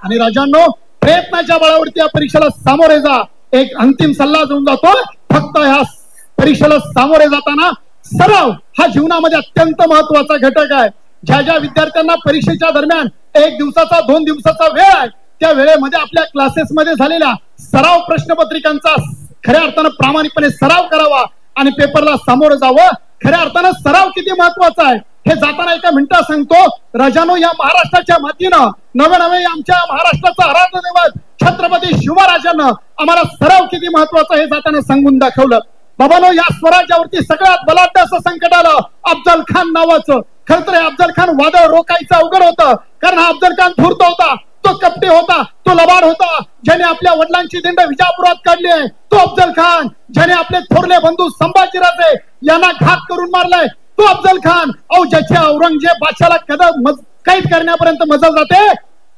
आणि राजांनो, प्रयत्नाच्या बळावरती या परीक्षेला सामोरे जा. एक अंतिम सल्ला देऊन जातो, फक्त ह्या परीक्षेला सामोरे जाताना सराव हा जीवनामध्ये अत्यंत महत्वाचा घटक आहे. ज्या ज्या विद्यार्थ्यांना परीक्षेच्या दरम्यान 1 दिवसाचा 2 दिवसाचा वेळ आहे, त्या वेळेमध्ये आपल्या क्लासेसमध्ये झालेल्या सराव प्रश्नपत्रिकांचा खऱ्या अर्थानं प्रामाणिकपणे सराव करावा आणि पेपरला सामोरं जावं. खऱ्या अर्थानं सराव किती महत्वाचा आहे हे जाताना एका मिनिटात सांगतो. राजानो, या महाराष्ट्राच्या मातीनं नवे आमच्या महाराष्ट्राचा आराध्य दैवत छत्रपती शिवराजांना आम्हाला सराव किती महत्वाचा हे जाताना सांगून दाखवलं. बाबानो, या स्वराज्यावरती सगळ्यात बलाढ्य असं संकट आलं अफजल खान नावाचं. खरं तर अफजल खान वादळ रोखायचं अवघड होतं, कारण हा अफजल खान धूर्त होता, तो कपटी होता, तो लबाड होता. ज्याने आपल्या वडिलांची दिंड विजापुरात काढली आहे तो अफजल खान. ज्याने आपले थोरले बंधू संभाजीराजे यांना घात करून मारलाय तो अफजल खान. ज्याच्या औरंगजेब बादशाला कदम कैद करण्यापर्यंत मजल जाते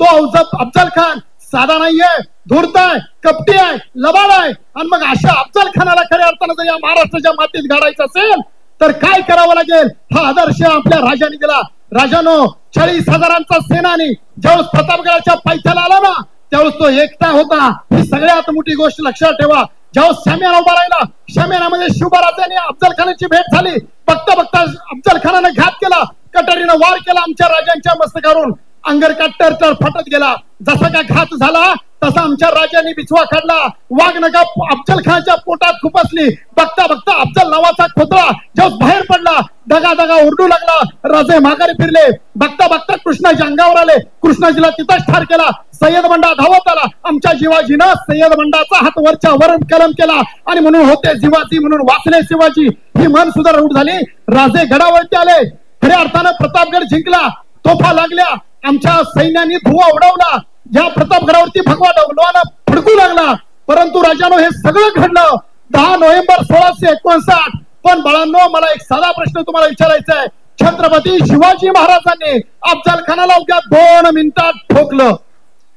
तो अफजल खान साधा नाहीये, धूर्त आहे, कपटी आहे, लबाड आहे. आणि मग अशा अफजल खानाला खऱ्या अर्थानं जर या महाराष्ट्राच्या मातीत गाडायचं असेल तर काय करावं लागेल हा आदर्श आपल्या राजाने दिला. राजानो, 40,000चा सेनानी ज्यावेळेस प्रतापगडाच्या पायथ्याला आला ना, त्यावेळेस तो एकटा होता. ही सगळ्यात मोठी गोष्ट लक्षात ठेवा. ज्यावेळेस शामियाना उभा राहिला, शामियानामध्ये शिवराजांनी अफजल खानाची भेट झाली. बघता बघता अफजल खानाने घात केला, कटारीनं वार केला आमच्या राजांच्या मस्तकावरून. अंगरका टरटर फाटत गेला. जसा का घात झाला तसा आमच्या राजांनी बिछवा काढला. वाघ नका अफजल खानाच्या पोटात खुपसली. बघता बघता अफजल नावाचा खोतरा जेव्हा बाहेर पडला, दगा दगा ओरडू लागला. राजे माघारी फिरले. बघता बघता कृष्णाजी अंगावर आले. कृष्णाजीला तिथंच ठार केला. सय्यद बंडा धावत आला. आमच्या जीवाजीनं सय्यद बंडाचा हात वरच्या वर कलम केला आणि म्हणून होते जीवाजी म्हणून वाचले शिवाजी. ही मन सुद्धा रूढ झाली. राजे गडावरती आले. खऱ्या अर्थानं प्रतापगड जिंकला. तोफा लागल्या. आमच्या सैन्याने धुवा उडवला. या प्रतापगडावरती भगवा डोलवाना फडकू लागला. परंतु राजानो, हे सगळं घडलं 10 नोव्हेंबर 1659. पण बाळांनो, मला एक साधा प्रश्न तुम्हाला विचारायचा आहे. छत्रपती शिवाजी महाराजांनी अफजल खानाला उद्या 2 मिनिटात ठोकलं.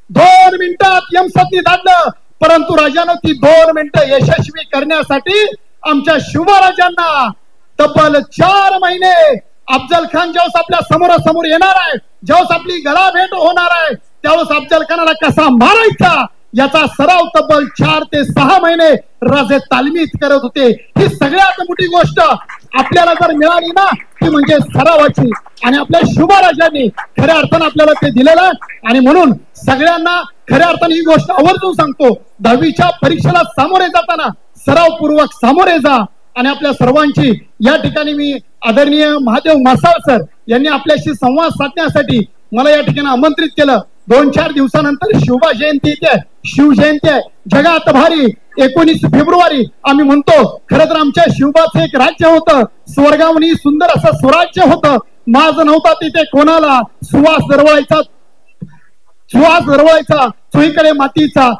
2 मिनिटात यमसदनी दाटलं. परंतु राजानो, ती 2 मिनिटं यशस्वी करण्यासाठी आमच्या शिवराजांना तब्बल 4 महिने अफजल खान ज्यावेळेस आपल्या समोरासमोर येणार आहे, ज्यावेळेस आपली गळा भेट होणार आहे, त्यावेळेस अफजल खानाला कसा मारायचा याचा सराव तब्बल 4 ते 6 महिने राजे तालमीत करत होते. ही सगळ्यात मोठी गोष्ट आपल्याला जर मिळाली ना, ती म्हणजे सरावाची. आणि आपल्या शिवराजांनी खऱ्या अर्थानं आपल्याला ते दिलेलं. आणि म्हणून सगळ्यांना खऱ्या अर्थाने ही गोष्ट आवर्जून सांगतो, 10वीच्या परीक्षेला सामोरे जाताना सरावपूर्वक सामोरे जा. आणि आपल्या सर्वांची या ठिकाणी मी आदरणीय महादेव मासाळ सर यांनी आपल्याशी संवाद साधण्यासाठी मला या ठिकाणी आमंत्रित केलं. 2-4 दिवसानंतर शिवबा जयंती येते, शिवजयंती आहे. जगात भारी 19 फेब्रुवारी आम्ही म्हणतो. खरं तर आमच्या शिवबाचं एक राज्य होतं, स्वर्गावनी सुंदर असं स्वराज्य होतं. माज नव्हता तिथे कोणाला, सुवास दरवळायचा चोहीकडे मातीचा.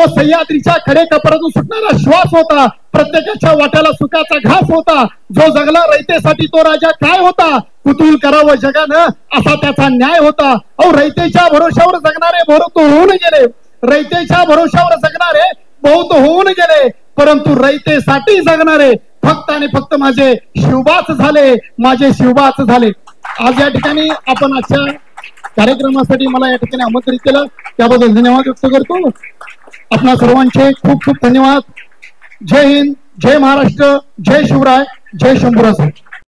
सह्याद्रीच्या कडे कपरातून सुटणारा श्वास होता. प्रत्येकाच्या वाट्याला सुखाचा घास होता. जो जगला रयतेसाठी तो राजा काय होता. कुतूल करावं जगानं असा त्याचा न्याय होता. रयतेच्या भरोशावर जगणारे बहुत होऊन गेले. रयतेच्या भरोशावर जगणारे बहुत होऊन गेले. परंतु रयतेसाठी जगणारे फक्त आणि फक्त माझे शिवबाच झाले, माझे शिवबाच झाले. आज या ठिकाणी आपण आजच्या कार्यक्रमासाठी मला या ठिकाणी आमंत्रित केलं, त्याबद्दल धन्यवाद व्यक्त करतो. आपणा सर्वांचे खूप खूप धन्यवाद. जय हिंद, जय महाराष्ट्र, जय शिवराय, जय शंभूराज.